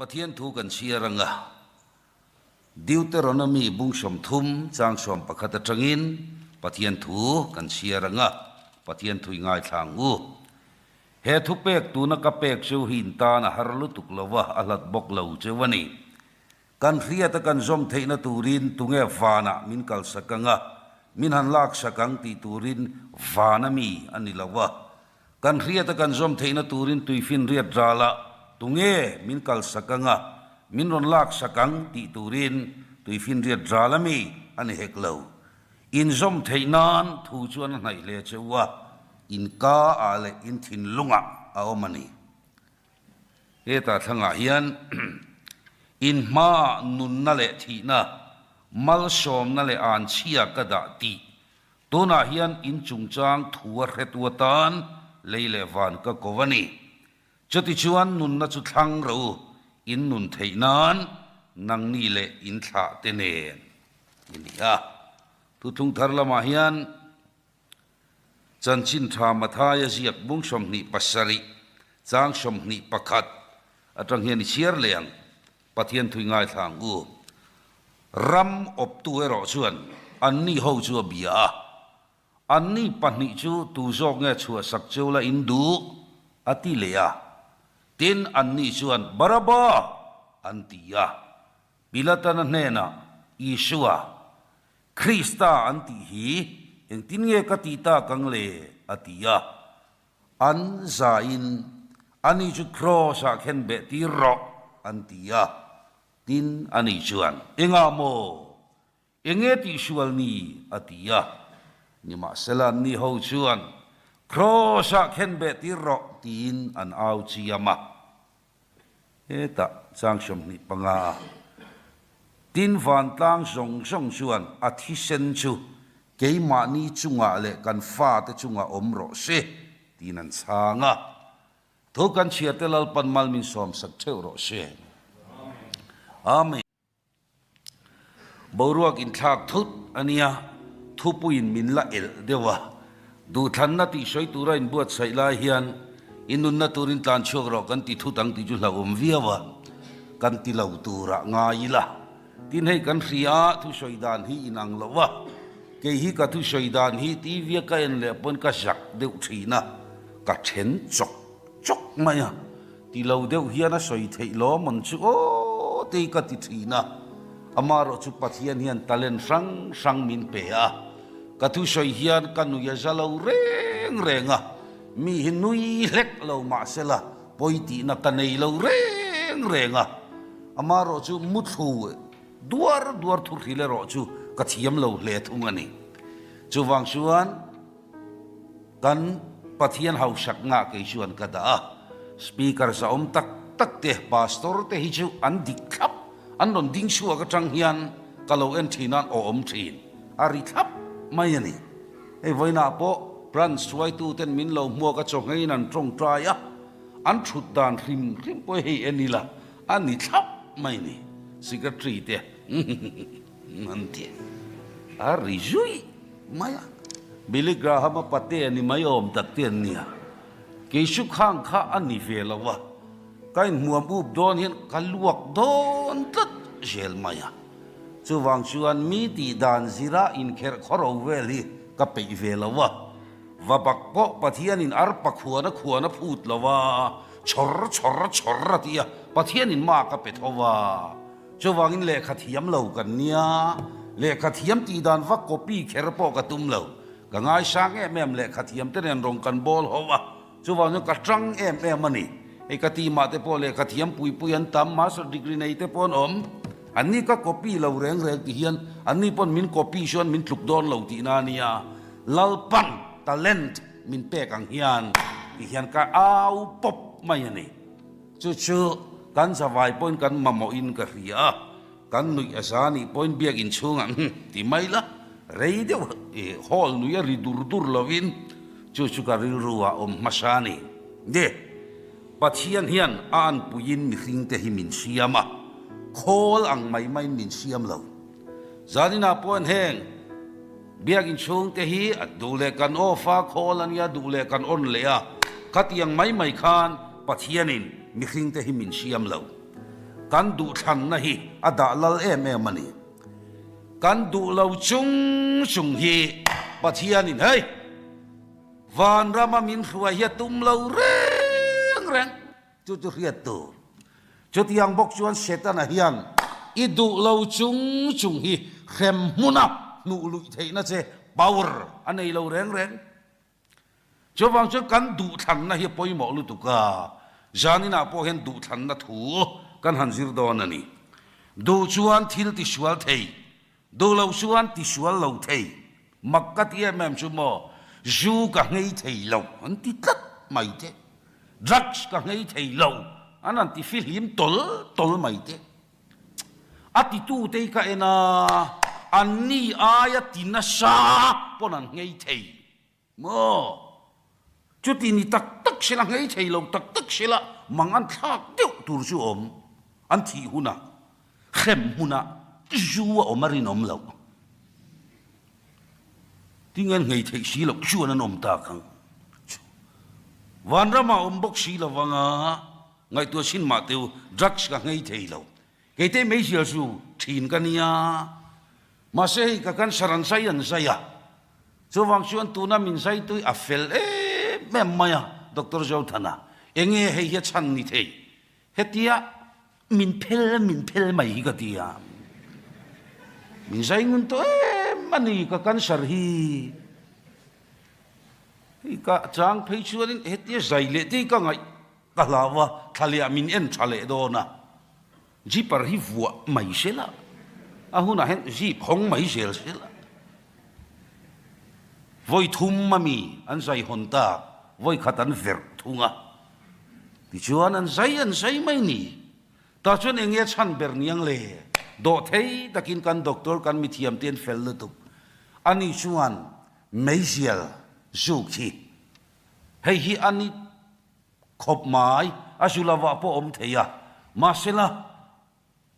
ปะเทียนทูกันเชียรังะดิวเตอรนามีบุงสมทุมจางสมปะคัตจังอินปะเทียนทูกันเชียรังะปะเทียนทุยง่ายทางอูเฮทุเปกตูนักเปกเชวหินตานะฮารุตุกลวะอัลลัดบกเลวเจวันีกันเรียตกันจอมเทนตูรินตุงเอฟานะมินกัลสกังะมินหันลักสกังตีตูรินฟานามีอันนี้ละวะกันเรียตกันจอมเทนตูรินตุยฟินเรียดราละตุงเอมินกัลสกังะมินรอนลักสกังตีตูรินตุยฟินเรียดราละมีอันนี้เฮกเลวอินจอมเทนันทูจวนไหนเลเจวะอินกาอะไรอินทินลุงะเอามันนี่เอตาทั้งอาเฮียนอินมานุนนั่นแหละที่น่ะมัลชอมนั่นแหละอ่านเชียกระดาตีตัวน่าเฮียนอินจุงจางทัวเรตัวตานเลยเลวันก็กวันนี้จุดที่ชวนนุนน่ะจุดทั้งเราอินนุนเทนันนังนี่แหละอินทะเตเนอินนี่ฮะทุกทุงทาร์ละมาเฮียนจันชินทามาทายเสียกบุ้งสมนิปัสสริจางสมนิปะขัดอัตรังเฮียนเชียร์เลียงปะเทียนถุยง่ายทางกูรำอบตัวรอชวนอันนี้เขาชัวเบียอันนี้ปนิจูตูจอกเงชัวสักจูละอินดูอติเลียตินอันนี้ชวนบาราบาอันตียาบิลตันเนนะอิชัวคริสตาอันตีฮียังตินเงกติตากังเลอติยาอันซาอินอันนี้จุครอสักเห็นเบติรออันตียาตินอันนี้ชวนเองอาโมเองติชวนนี่อติยานี่มาเซลันนี่เขาชวนครอสักเห็นเบติรอตินอันเอาจียมาตะจางชมนี่ปังอาตินฟันตังส่งชวนอาทิเซนชูเกี่ยมานี่จุงอาเลกันฟ้าแต่จุงอาอมรอเสตีนันสางะทุกันเชียร์เตลปันมัลมินสอมสักเท่ารอเสอาเมนบรัวกินทักทุดอันนี้ทุปุยนมินละเอลเดวะดูทันนัติช่วยตัวเราอินบวชใส่ลายเฮียนอินุนนัตุรินตานโชกรอกันติทุตังติจุลาอมเวียวะกันติลาวตัวระงายละตินให้กันเสียทุช่วยดานฮีอินังละวะเกี่ยฮีกัทุช่วยดานฮีตีเวียกันเล่ปนกัจักเดือดทีนะกัเห็นจกมาอ่ะติลาวเดือดเฮียนะช่วยเทล้อมันชูโอตีกัติทีนะอามารอจุปัทเฮียนเฮียนตะเลนสังมินเปียกัทุช่วยเฮียนกันนุยาจะลาวเร่งอ่ะมีหินุยเล็กเรามาเสละปอยตีนักกันในเราเร่งอ่ะอามารอจุมุดหูดัวทุกทีเลยรอจุกัที่ยมเราเละทุ่งอันนี้จูวังชวนกันปะเทียนเฮาสักงาเกยชวนกันดาสปีกเกอร์สาวตักเตะพาสตอร์เตะฮิจูอันดิคับอันนนดิ้งชัวกระจังเฮียนกะเราเอ็นทีนันอมทีนอาริทับไม่ยันนี่ไอ้ไว้นาโปพรันสวยตูเต็นมินเรามัวกระจงให้นันตรงตรายะอันชุดดานริมไปให้เอ็นนี่ละอันนี้ทับไม่นี่สิกระตรีเตะนั่นเตะอาริจุยไม่บิลิกราฮามปะเตนี่ไม่ยอมตัดเตียนเนี่ยเกชุข้างข้าอันนี้เฟลวะกันมัวบุบโดนเห็นกันลวกโดนตัดเชลมาจูวังชวนมีตีดานซิระอินเคร์ขอเราเวลีกับไปเวลวะว่าปักโปปะเทียนินอาร์ปักหัวนะพูดละว่าชอร์ที่ปะเทียนินมากกับไปทว่าจูวังอินเลขเทียมเหล่ากันเนี่ยเลขเทียมตีดานวักกปีเคร์ปอกระตุ้มเหล่าก็ง่ายช่างแม่เลขเทียมเตเรนรงกันบอลหัวจูวังยังกระจังมันนี่ไอ้กติมาเตปอเลกเทียมปุยอันตามมาสดีกรีในเตปอนอันนี้ก็ copy เราเร่งที่เฮียนอันนี้ปอนมิน copy ชวนมินถูกโดนเราที่นานียลลปัง talent มินเปกังเฮียนก็เอาปบไม่ยันนี่จู่กันสบายปอนกันมาโมอินกับเฮียกันนุยอาสานี่ปอนเบียกินช่วงที่ไม่ละเรย์เดียวฮอลนุยริดูร์ลวินจู่ก็รัวมาชานี่เด้ปะเทียนเฮียนอ่านปุยินมิคิงเตหิมินเชียมะโคลอังไม่มินเชียมเราจานินาปวนแห้งเบียกินชงเตหิดูเลกันโอฟ้าโคลันยาดูเลกันอ้นเลยกัดยังไม่คานปะเทียนินมิคิงเตหิมินเชียมเรา kan du than na hi ada lal em em mani kan du lo chung hi pathian in hey van rama min khua hi tum lo reng chu riat tu chu tiang bok chuan setan a hian i du lo chung hi khem muna nu lui theina che power anei lo reng cho wang cho kan du than na hi poimo lu tu ka janina po hen du than na thu kan hanzir don ani du chuan thil ti sual thei du lo chuan ti sual lo thei makkat ye mem chu mo ju ka ngei thei lo an ti tat mai te drugs ka ngei thei lo anan ti film tol mai te ati tu te ka ena anni aya tinasa ponan ngei thei mo chuti ni tak sila ngei thei lo tak sila mangan thak deu tur chu om an thi huna khem huna juwa omarin om lo tingan ngei thei si lo chuan an om ta khang wan rama om bok si lo wanga ngai tu sin ma teu drugs ka ngei thei lo ke te me sia su thin ka nia ma se ka kan saran sai an sai ya chu wang chuan tu na min sai tu a fel mem maya doctor jo thana enge hei hi chan ni thei hetia min phel mai ka tia min sai ngun to mani ka kan sar hi ka chang phei chuan hetia zai le ti ka ngai ka lawa thalia min en thale do na ji par hi vua mai sela a huna hen ji phong mai sel sela voi thum mami an zai hon ta voi khatan ver thunga ti chuan an zai mai ni ta chuan enge chan ber niang le do thei takin kan doctor kan mithiam ten fel lu tu ani chuan meisial zuki hei hi ani khop mai asulawa po om theya masela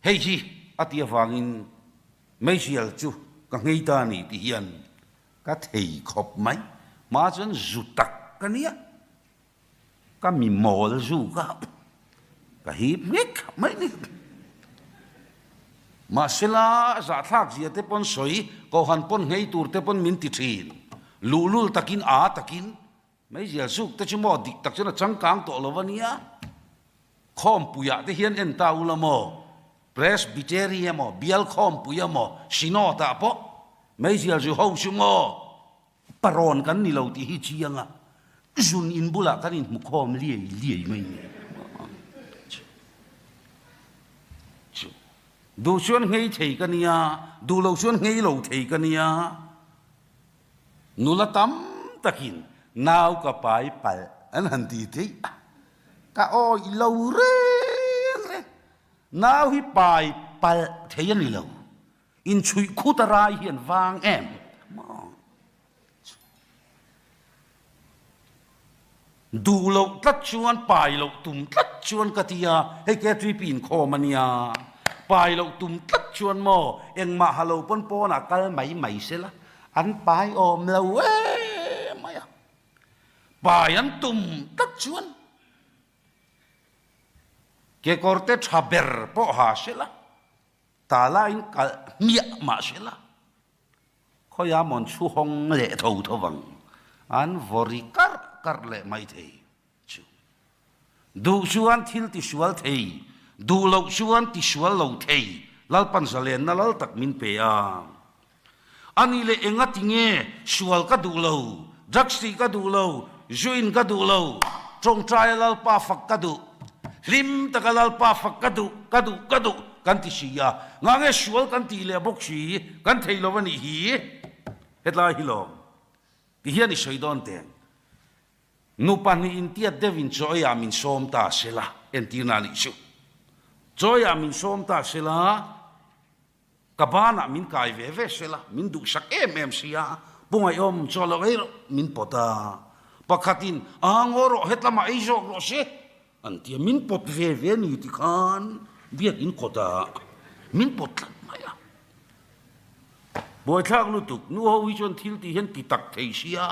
hei hi atia wangin meisial chu ka ngei ta ni ti hian ka thei khop mai ma chuan zutak kania ka mi mol zu ka hi mek mai ni masela za thak zia te pon soi ko han pon ngei tur te pon min ti thin lulul takin a takin mai zia suk te chimo dik tak chana changkang to lovania khom puya te hian en ta ulamo presbyteria mo bial khom puya mo sino ta po mai zia zu ho sumo paron kan ni lo ti hi chianga zun in bula kan in mukhom liei mai du chuan ngei thei kania du lo chuan ngei lo thei kania nula tam takin nau ka pai pal an han ti thei ka o i lo re nau hi pai pal thei ani lo in chui khutara hian wang em du lo tlat chuan pai lo tum tlat chuan katia he ke tri pin kho mania pai lo tum tlat chuan mo eng ma halo pon pona kal mai sela an pai om lo maya pai an tum tlat chuan ke korte thaber po ha sela tala in kal mia ma sela khoya mon chu hong le tho wang an vori kar le mai thei du chuan thil ti sual thei du lo chuan ti sual lo thei lal pan zalen na lal tak min pe a ani le enga tinge sual ka du lo jaksi ka du lo juin ka du lo trong trai lal pa fak ka du lim takalal pa fak ka du kan ti sia ngange sual kan ti le bok si kan thei lo wani hi hetla hi lo ti hian i soidon te nu pani intia devin joya min som ta sela entina li chu joya min som ta sela kabana min kai ve sela min du sak em sia bungai om cholo ero min pota pakhatin angoro hetlama eijo ro se antia min pot ve ni ti khan biak in kota min pot maya boy thak lu tuk nu ho wi chon thil ti hen ti tak thei sia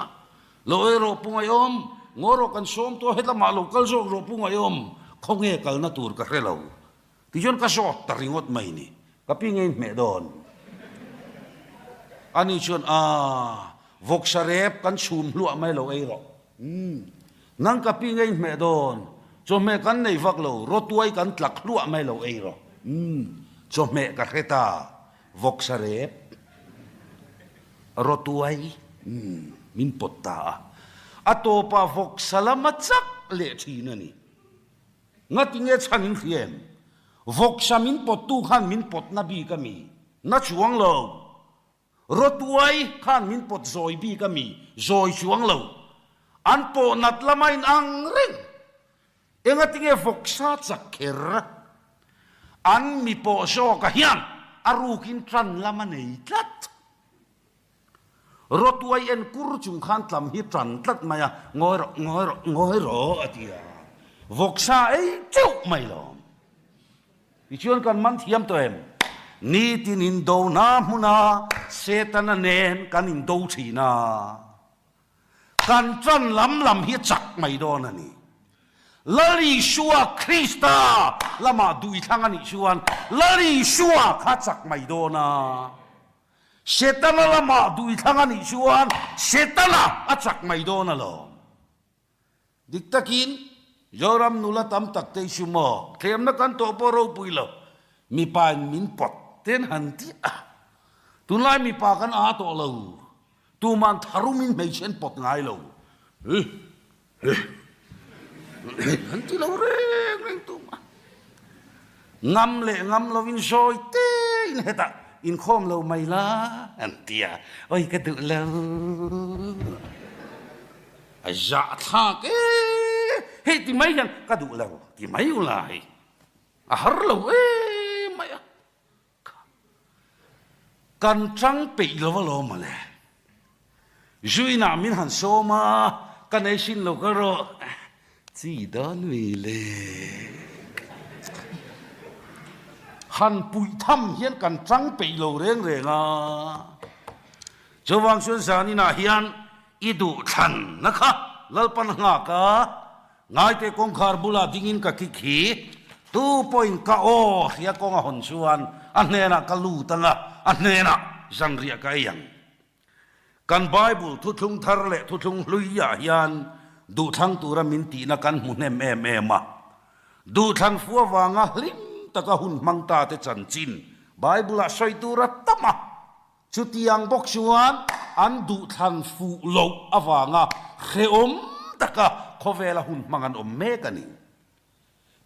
lo ero pungai om ngoro kan som to hetla ma lo kal zo ro punga yom khonge kal na tur ka hrelo ti jon ka so taringot mai ni kapingin me don ani chuan vok sarep kan chum lua mai lo ei ro nang kapingin me don cho me kan nei vak lo rotuai kan tlak lua mai lo ei ro cho me ka kheta vok sarep rotuai min potta atopa vok salamachak le thina ni ngatinge chanin khiem vok samin pot tu khan min pot na bi kami na chuang lo rotuai khan min pot zoi bi kami zoi chuang lo an po nat lamain ang ring engatinge vok sa chak kher an mi po so ka hian arukin tran lamanei tlat rotuai en kur chung khan tlam hi tran tlat maya ngoi ro atia vok sa ei chau mai lo i chuan kan man thiam to em ni tin in do na huna setana nen kan in do thina kan tran lam hi chak mai do na ni lari shua krista lama dui thang ani chuan lari shua kha chak mai do na setana lama dui thang ani chuan setana achak mai do na lo diktakin Yoram nula tam tak te sumo kem na kan to poro puilo mi pan min pot ten hanti tunlai mi pa kan a to lo tu man tharumin mei chen pot ngai lo hanti lo reng tu ma ngam lo vin soi te in heta in khom lo mai la antia oi ka du lo a ja tha ke hey ti mai yan ka du lo ti mai ulai a har lo mai kan chang pe lo ma le zui na min han so ma kan ai sin lo ka ro chi don wi le han pui tham hian kan chang pe lo reng a chawang sun sa ni na hian i du than na kha lalpan nga ka ngai te kong khar bula dingin ka ki khi 2 point ka o ya kong a hon chuan anena ka lu tanga anena zan ria ka yang kan bible thu thung thar le thu thung lui ya hian du thang tura min ti na kan mu nem ma du thang fuwa wanga hlim taka hun mangta te chan chin bible a soi tura tama chutiang bok chuan an du thang fu lo awanga kheom taka khovela hun mangan om me kani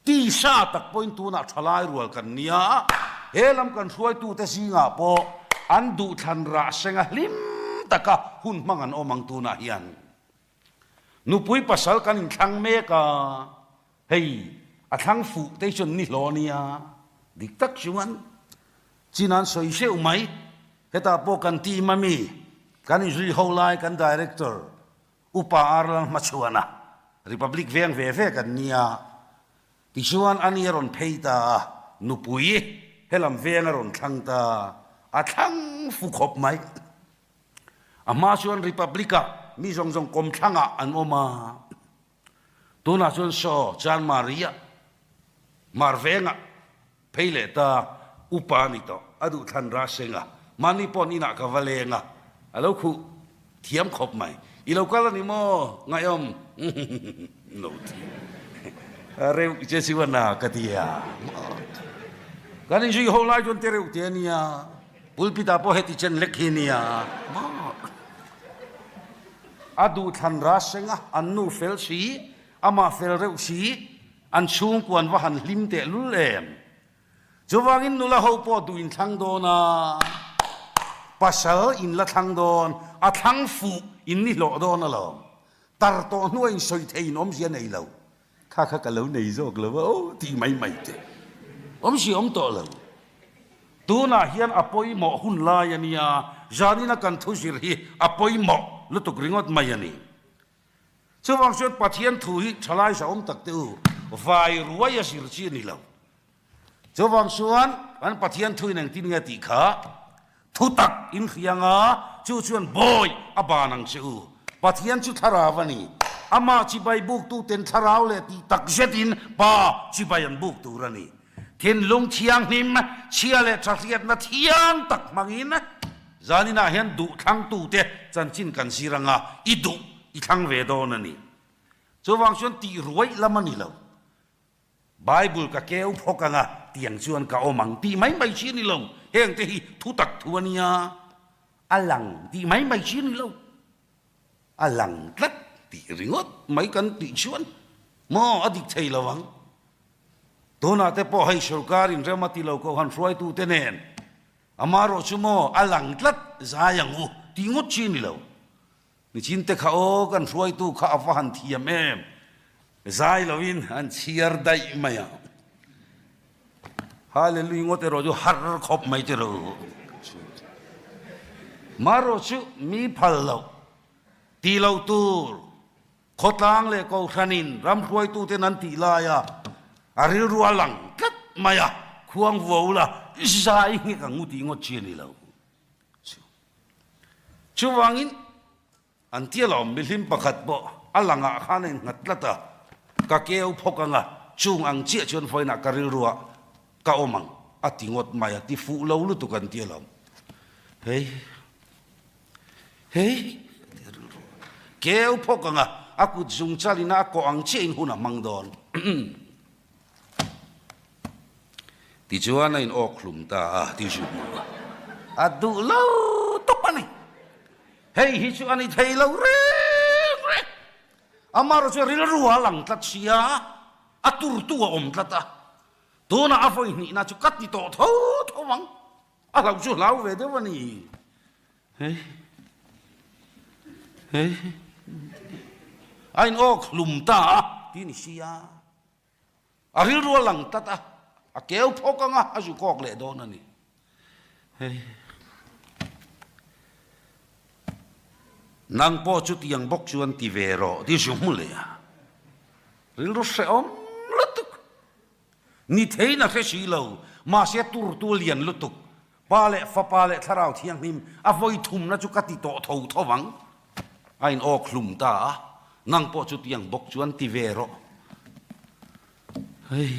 ti sha tak point tu na thalai rual kan nia helam kan suai tu te singa po an du than ra senga hlim taka hun mangan omang tu na hian nu pui pasal kan in thang me ka hei a thang fu te chon ni lo nia dik tak chuan chinan soi se umai heta po kan ti mami kan in ri holai kan director upa arlang machuana republic veng ve kan nia ti chuan aniron pheita nu pui helam vengaron thangta a thang fu khop mai ama chuan republica mi jong kom thanga an oma tuna chuan so chan maria marvenga pheile ta upani to adu than ra senga mani pon ina ka valenga alo khu thiam khop mai ilo kala ni mo ngayom no ti are je siwana katia kani ji holai jon tere utenia pulpita po heti chen lekhinia adu than ra senga annu fel si ama fel reu si an chung kwan wa han hlim te lulem chuwangin nula ho po duin thang do na pasal in la thang don a thang fu in ni lo do na lo tar to nuai soi thei nom sia nei lo kha ka lo nei jok lo o ti mai te om si om to lo tu na hian apoi mo hun la yania janina kan thu sir hi apoi mo lutuk ringot mai ani chuwang sot pathian thu hi thalai sa om tak te u vai ruai sir chi ni lo chuwang suan an pathian thu nang tin nga ti kha thu tak in khianga chu chuan boy abanang se u pathian chu tharawani ama chi bai buk tu ten tharau le ti tak zetin pa chi bai an buk tu rani เทียนลงเทียงนิมเชียเลทรักเลียดนะเทียงตักมังอินนะจานี่นะเห็นดุทั้งตูเตจันจินกันสีรังอ่ะอีดุอีทั้งเวโดนั่นนี่จวงชวนตีรวยละมันนี่เราไบเบิลกับเกลพกกันอ่ะเตียงชวนกับอมังตีไม่ชี้นี่เราเฮงที่ทุตักทวนียอลังตีไม่ชี้นี่เราอลังตัดตีริงอดไม่กันตีชวนมออดิกเทยละวังตัวน่าแต่พอให้สุการินเรื่องมาตีเราก็หันรวยตูเตเนนอามาโรชุโมอลังตัดใจยังอูตีงดชี้นี่เรานี่จินเตข้ากันรวยตูข้าฟ้าหันเทียมใจเราอินอันเชียร์ได้ไหมอ่ะฮาเลลูยางดเตโรจูฮาร์คบไม่เจอมาโรชุมีพัลเราตีเราตูขดล้างเลยก็ขันินรำรวยตูเตนันตีลายะอาริรัวหลังกัดมายะควงวัวละใจเงี้ยกังุตีงดเชียนี่เราช่วงอินอันที่เราไม่ลิมประคัดบ่อลังอ่ะข้านี่งัดละตากะเกี่ยวพกกันอ่ะช่วงอังเจียชวนไฟนักการิรัวกะอมังอติงดมายะที่ฟูเราลุตุกันที่เราเฮ้ยเกี่ยวพกกันอ่ะอากุจุงชาลินาก็อังเจียนหุ่นมังดอนที่จวนนั้นออกลุมตาที่จุดอะดูเล่าตบปนี่เฮ้ยฮิจวนนี้เทยเล่าเร่อามาเราจะเรียนรู้หลังตัดเสียอะตุรตัวอมตัดตัวน่ะอาฟังนี่น่าจะกัดที่โตท้องอะเราจะเล่าเวเดวันนี้เฮ้ยไอ้นออกลุมตาที่นี่เสียอะเรียนรู้หลังตัดอะเกี่ยวพกกันอ่ะอาจุกอกเล่โดนนั่นนี่เฮ้ยนางพ่อจุดยังบกชวนที่เวโรที่ชุ่มเลยอะเรื่องรู้เสียมลุตุกนี่เทน่ะแค่ชีเรามาเสียตัวเลียนลุตุกปาเล่ฟ้าปาเล่ทาราวเทียงนิมอภัยทุ่มนะจุกติโตเท่าทวังไอ้นออกลุมตานางพ่อจุดยังบกชวนที่เวโรเฮ้ย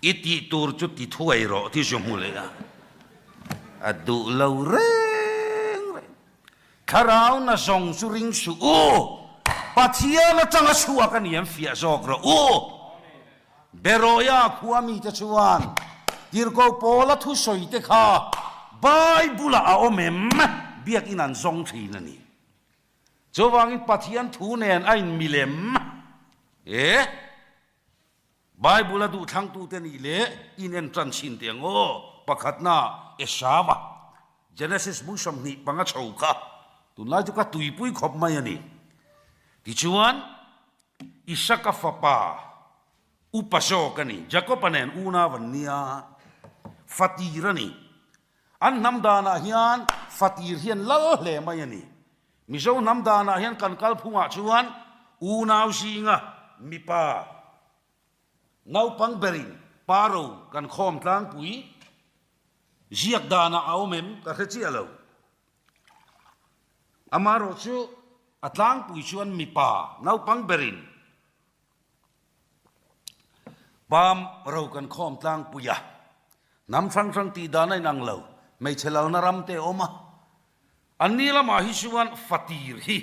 อิติตูร์จุดที่ถ้วยรอที่ชมเลยอะดูเราเร่งคาราวน่ะส่งสุริงสูโอปัทยาน่ะจังชัวกันยังฟิอาจอกรโอเบโรยาขวามีจะชวนดิร์โกโปละทุสอยเตข้าไบเบิลอาโอเมมเบียกินันส่งทีนั่นนี่จวางอินปัทยันทูเนนไอมิเลมไบเบิลดูทั้งตูเตนี่เละอินเอนทรันชินเตียงโอประคัดนาเอชาวะเจเนซิสบุษมนี่ปังกะชาวกะตุนไลจุกะตุยปุยขบมายันี่ที่ชวนอิสกะฟปาอุปโชกันนี่จักรปนันอูนาวันเนียฟัตีรนี่อันน้ำดานาเฮียนฟัตีรเฮียนละเลมายันี่มิโซน้ำดานาเฮียนกันกัลพุงะชวนอูนาวสิงะมิปานาปังเบรินปารูกันคอมตั้งปุยเจียกดานาเอาเมมกันเจียเราอามาโรชูอัตลังปุยชวนมีปานาปังเบรินปามเรากันคอมตั้งปุยะน้ำฟังตีดาในนังเราไม่เชลาวนารำเตอมาอันนี้ละมาฮิชวนฟัตีรฮี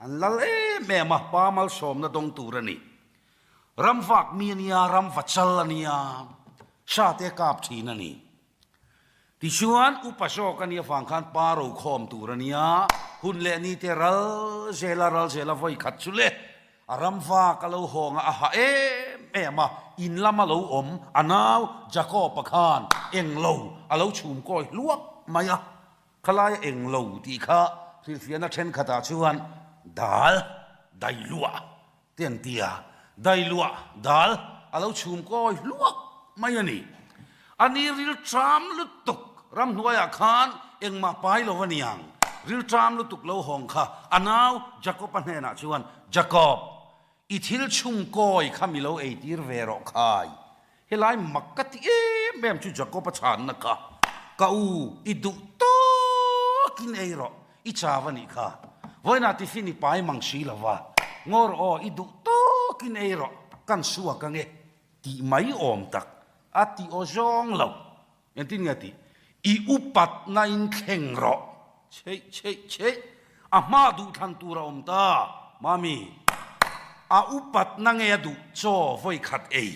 อันละเล่แม่มาปามัลสมนะตรงตูรนี่รำฝักมีเนียรำฝัดชัลเนียชาติกาบทีนั่นนี่ที่ชวนอุปโชกันเนี่ยฟังขันปารูคอมตูรเนียหุ่นเลนี่เทรัลเซลาไฟขัดชุเลรำฝักกะลูหงอ่ะแม่มาอินละมาลูอมอันาวจะก็ประคานเอ็งลูอาลูชุมก้อยลวกมายะขลายเอ็งลูที่ข้าที่เสียนักเชนขตาชวนดาลได้ลัวเตียนเตียได้ลัวดาลอาลูชุมก้อยลวกมายะนี่อันนี้ริลทรามลุตุกรำหน่วยอาคารเอ็งมาไปโลวันยังริลทรามลุตุกโลหงค่ะอันาวจะก็ปัญหาชวนจะกอบอิทิลชุมก้อยข้ามิโลเอติร์เวรอคายเฮลัยมักกะติแม่มชุจะก็ประชานนักกะกะอูอิดุโตกินเอรออิชาวันนี้ค่ะ voi na ti fini pai mang si lawa ngor o idu to kin eiro kan suwa kange ti mai om tak ati o zong lo yan tin ngati i upat na in kheng ro che ama du than tu ra om ta mami a upat na nge du cho voi khat ei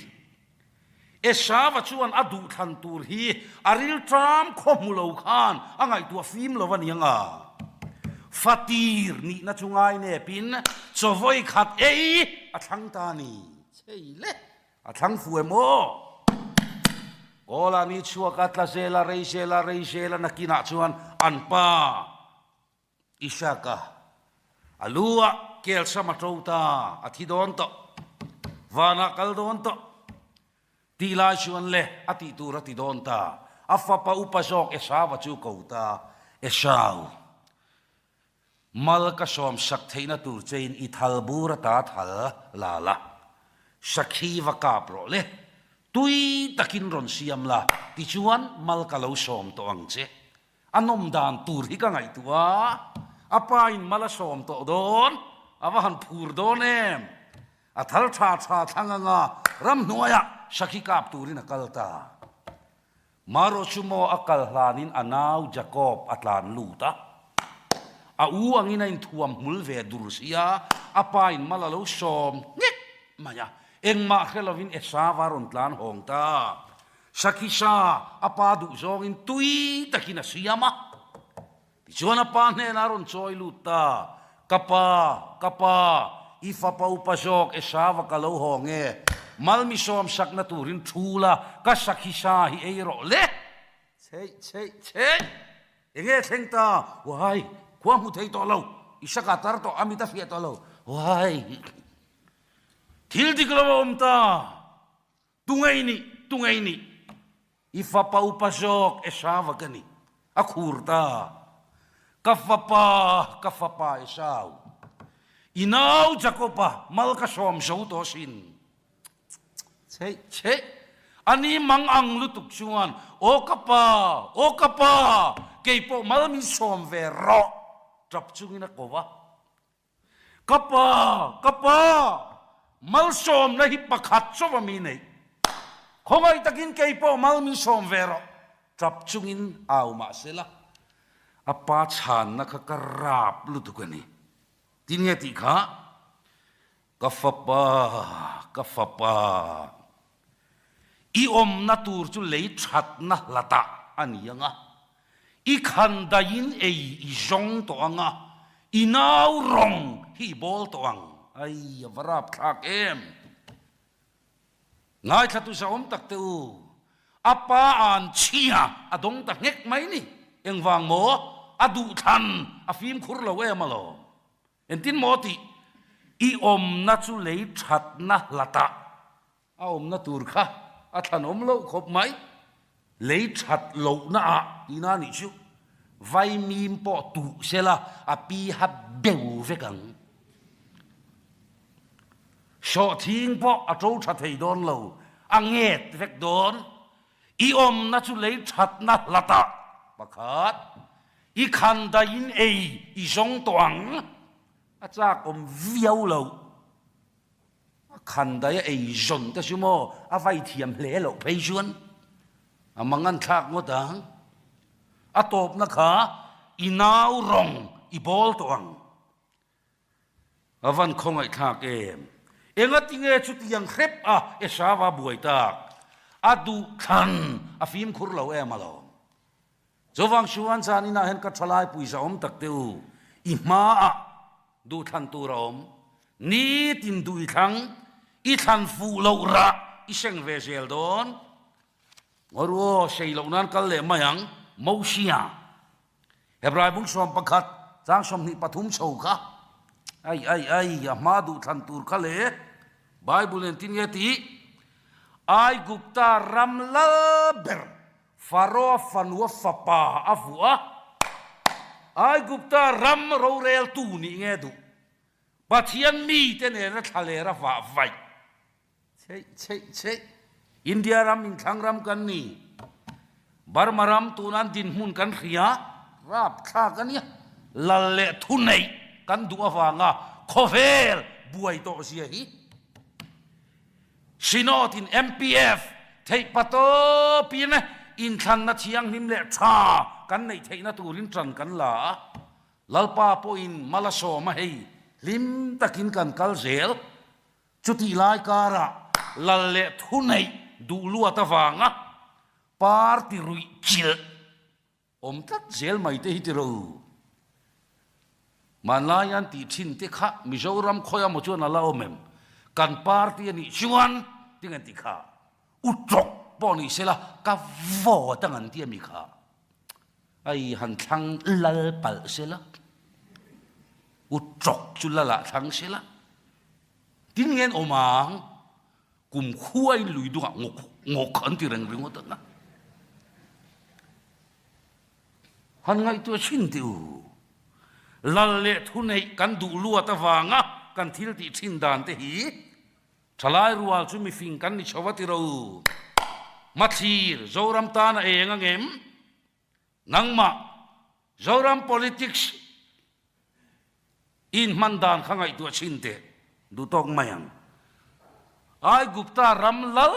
e shawa chuan adu than tur hi aril tram khomulo khan angai tua fim lo wanianga fatir ni na chungai ne pin chowoi khat ei a thang ta ni cheile a thang fu emo ola ni chua katla sela reisela nakina chuan anpa isaka alua kel sama trota athidon to wana kal don to tila chuan le ati tura ti don ta afa pa upasok esawa chu kota esau mal ka som sak theina tur chein i thal bura ta thal lala sakhi wa ka pro le tui takin ron siam la ti chuan mal ka lo som to ang che anom dan tur hi ka ngai tua apa in mala som to don awahan phur don em a thal tha thanganga ram nuaya sakhi kap turin akalta maro chumo akal hlanin anau jacob atlan luta a u angina in thuam mul ve dursia apa in malalo som nek maya engma khelovin esavaron tlan hongta sakisa apa du zong in tui takina siama ti chona pa ne naron choi luta kapa ifa pa upasok esava kalo honge malmi som sak na turin thula ka sakisa hi eiro le che enge thengta wai kwa mu thei to lo isaka tar to amita fia to lo wai thil diklo om ta tungai ni ifa pa upasok esava kani akhurta kafapa esau inau jacopa malka som so to sin che ani mang ang lutuk chuan o kapa keipo malmi som ve ro trap chungina kowa kapa mal som na hi pakhat so mi nei khongai takin keipo malmi som ve ro trap chungin au ma sela apa chan na kha karap lutukani tinge ti kha kafapa i om na tur chu lei that na lata anianga i khandain ei i zong to anga inau rong hi bol to ang ai varap thak em ngai thatu sa om tak teu apa an chia adong ta ngek mai ni engwang mo adu than afim khur lo we malo entin moti i om na chu lei that na lata a om na tur kha a than om lo khop mai lei that lo na a ina ni chu vai mim po tu sela a pi ha beu ve kang so thing po a tro tha thei don lo a nget vek don i om na chu lei that na lata pakhat i khanda in ei i zong toang a chak om viau lo khanda ya ei zon ta sumo a vai thiam hle lo phei chuan a mangan thak ngodang a top na kha inau rong i bol toang avan khongai thak em enga tinge chu tiang khrep a esawa buai tak adu khan a fim khur lo em alo Jowang Shuan Sanina hen ka thalai puisa om tak teu i ma a du than tu rom ni tin dui thang i than fu lo ra i seng ve sel don ngoruo sei lo nan kal le mayang mosia hebrai bung som pakhat chang som ni pathum chho kha ai ma du than tur kha le bible en tin nge ti ai gupta ram la ber faro fanua fapa avua ai gupta ram ro rel tu ni nge du pathian mi te ne na thale ra va vai che india ram in thang ram kan ni burma ram tu nan din hun kan khia rap kha kan ya lalle thu nei kan du awanga khovel buai to sia hi sinot in MPF thei pato pin in than na thiang him le tha kan nei thei na turin tran kan la lalpa po in malaso ma hei lim takin kan kal zel chuti lai kara lal le thu nei du lua ta wanga party rui chil om tat zel mai te hi ti ro manlayan ti thin te kha mizoram khoya mo chuan ala omem kan party ani chuan tingan ti kha utrok poni sela ka vo tangan ti mi kha ai han thang lal pal sela utrok chulala thang sela tingen omang kum khuai lui du ngok an ti reng ring ot na han ngai tu chin tiu lal le thu nei kan du lua ta wanga kan thil ti thin dan te hi thalai rual chu mi fing kan ni chawati ro mathir zoram ta na enga ngem nangma zoram politics in mandan khangai tu chin te du tok mayang ai gupta ram lal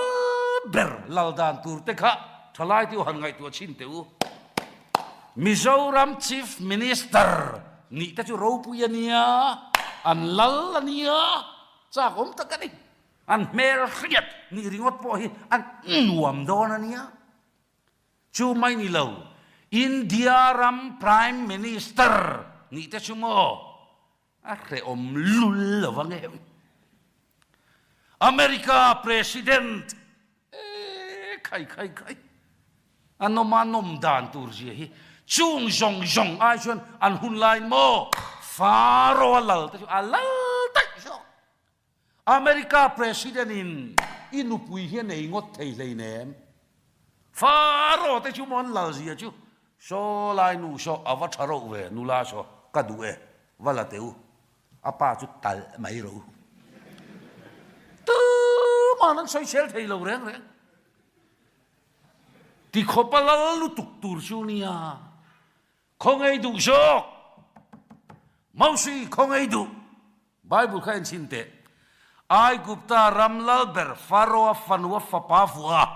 ber lal dan tur te kha thalai ti han ngai tu chin te u Mizoram Chief Minister ni ta chu ro pu ya nia an lal ania cha kom ta ka ni an mer khiat ni ringot po hi an nuam don ania chu mai ni lo India ram Prime Minister ni ta chu mo a kre om lul lawang em America President khai anomanom dan tur ji hi chung jong ai chuan an hun line mo faro lal ta alal ta so America President in inupui hian ei ngot thei lei nem faro te chu mon lal ji chu so lai nu so awa tharo we nu la so ka du e wala teu apa chu tal mai ro tu manan soi sel thei lo reng ti khopalal lu tuk tur chu nia không ai đủ số mau suy không ai đủ Bible khai xin tệ ai gupta ram lalber pharaoh fanua fapafua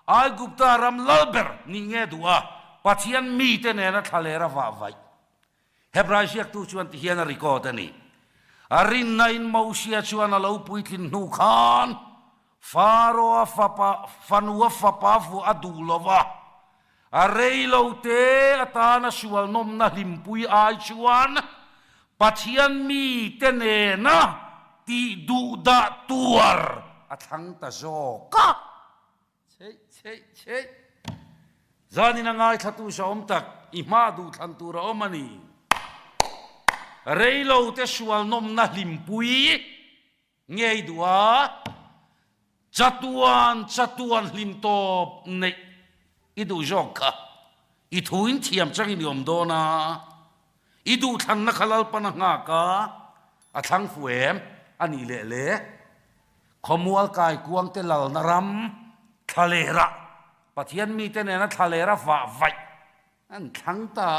ai gupta ram lalber ni nghe dua pathian mi te ne na thalera va vai Hebrai siak tu chuan ti hian record ani arin nain mausia chuan alo puitlin nu khan pharaoh fanua fapafu adulova arei lo te atana sual nom na limpui ai chuan pathian mi te ne na ti du da tuar athang ta zo ka che zani na ngai thatu som tak i ma du than tu ra omani arei lo te sual nom na limpui ngei dua chatuan lim top nei idu joka ithuin thiam chang in yom dona idu than na khalal pana nga ka athang fuem ani le khomual kai kuang te lal naram thalera pathian mi te na thalera va vai an thang ta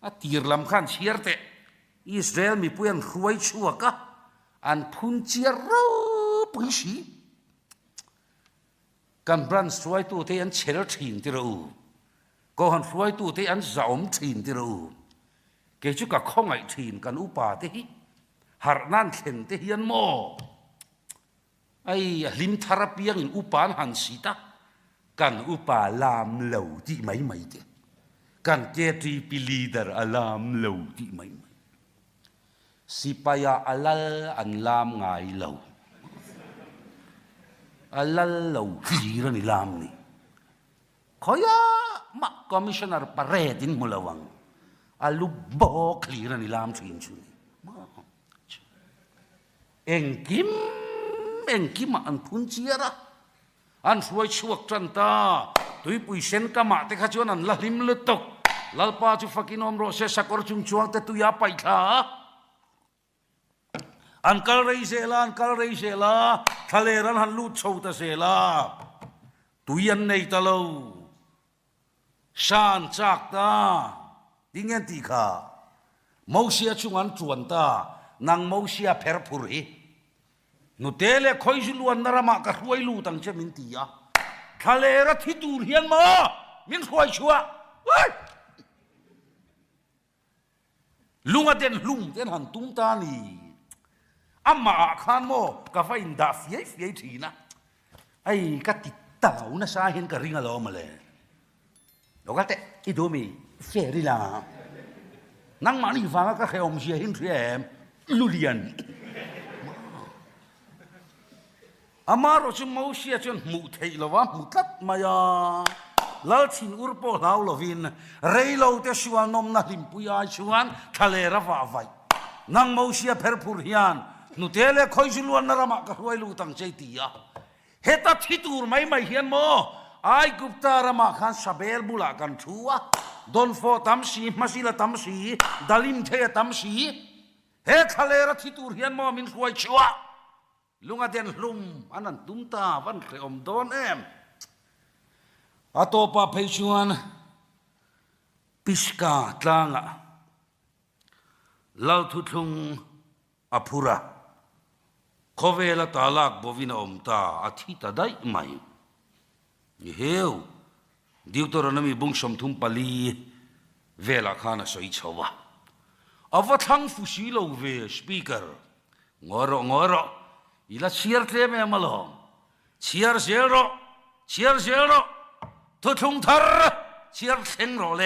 a tir lam khan chierte Israel mi puan khuai chuaka an phun chiar ro puisi kan bran suai tu te an chel thin ti ro ko han suai tu te an zaom thin ti ro ke chu ka khongai thin kan upa te hi har nan thlen te hian mo ai lim tharapiang in upan han sita kan upa lam lo ti mai te kan ke ti pi leader alam lo ti mai sipaya alal an lam ngai lo alal lo hi ra ni lam ni khoya ma commissioner pare din mulawang alu bo clear ni lam chin chu engkim an phun chiara an suai chuak tran ta tui pui sen ka ma te kha chuan an la lim le tok lalpa chu fakinom ro se sakor chung chuang te tu ya pai tha an kal rei sela thaleran han lu chou ta sela tuian nei ta lo san chak ta dingen ti kha มอเสียชวนจวนตานางมอเสียเพรพูรีนุเตเลคอยจุลวนนรมะกระรวยลูตังเจมินตียทะเลรัทิตูเฮียนมามินรวยชัวลุงอเดนลุงเดนหันตุ้งตานีอามาขานโมกาไฟอินดาฟียทีนะไอ้กัติตาวนะสาเห็นกระริงอลอมาเลยโอเคแต่อีดูมีเฟริลานังมานี่ฟังก็แค่อมเสียหินเสียมลุเลียนอามาเราจะมาเสียจนมุเทยลวะมุตัดมายาลาชินอุรโปลาวลวินเรย์เราเตชวนนมนาลิมปุยาชวนทะเลระวาไวนังมาเสียเพรพูริยันนุเตเลคอยจุลวนนรมะกะรวยลูตังใจตียเฮตัดทิตูร์ไม่เฮียนโมไอ้กุปตารมาขันสเบลบุลากันชัวดอนโฟตัมสีมาซิลตัมสีดัลิมเทตัมสีเฮทะเลระทิตูร์เฮียนโมมินรวยชัวลุงอเดนลุมอันนั้นตุ้มตาวันเคยอมโดนอาโตปาเพชวนปิสกาตลางะลาวทุทุงอภุระขเวลตาลักบวินอมตาอาทิตย์ได้ไหมเฮวดิวตรนมีบุงสมทุมปลีเวลาขานะสวยชาวะอวทังฟุชิโลเวสปีกเกอร์งอรออีละเชียร์เทมมาลองเชียร์เซลโรทุทุงทาร์เชียร์เซนโรเล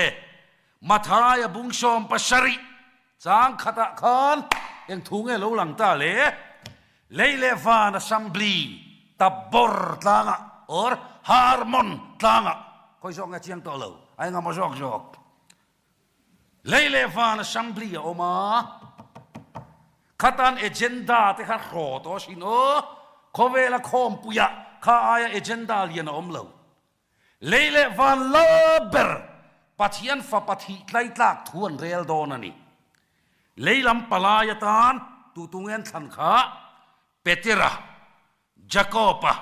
มาทายบุงสมปัสริจางขัดขานยังทุ่งเอโลหลังตาเลฟานอัสซัมบลีตับบอร์ตลางะออร์ฮาร์มอนตลางะคอยส่งเชียงตัวเราไอ้งามาจอกเลฟานอัสซัมบลีออกมาขัดอันเอเจนดาที่ขัดโคตรสิโนขเวลาคอมปุยะข้าอายเอเจนดาเลียนอมเราเลฟานลาเบอร์ปัทยันฟ้าปัทไลตลักทวนเรลโดนันี่เลยลำปลายตานตุตุงเงินสันขาเปเตระจาโคปะ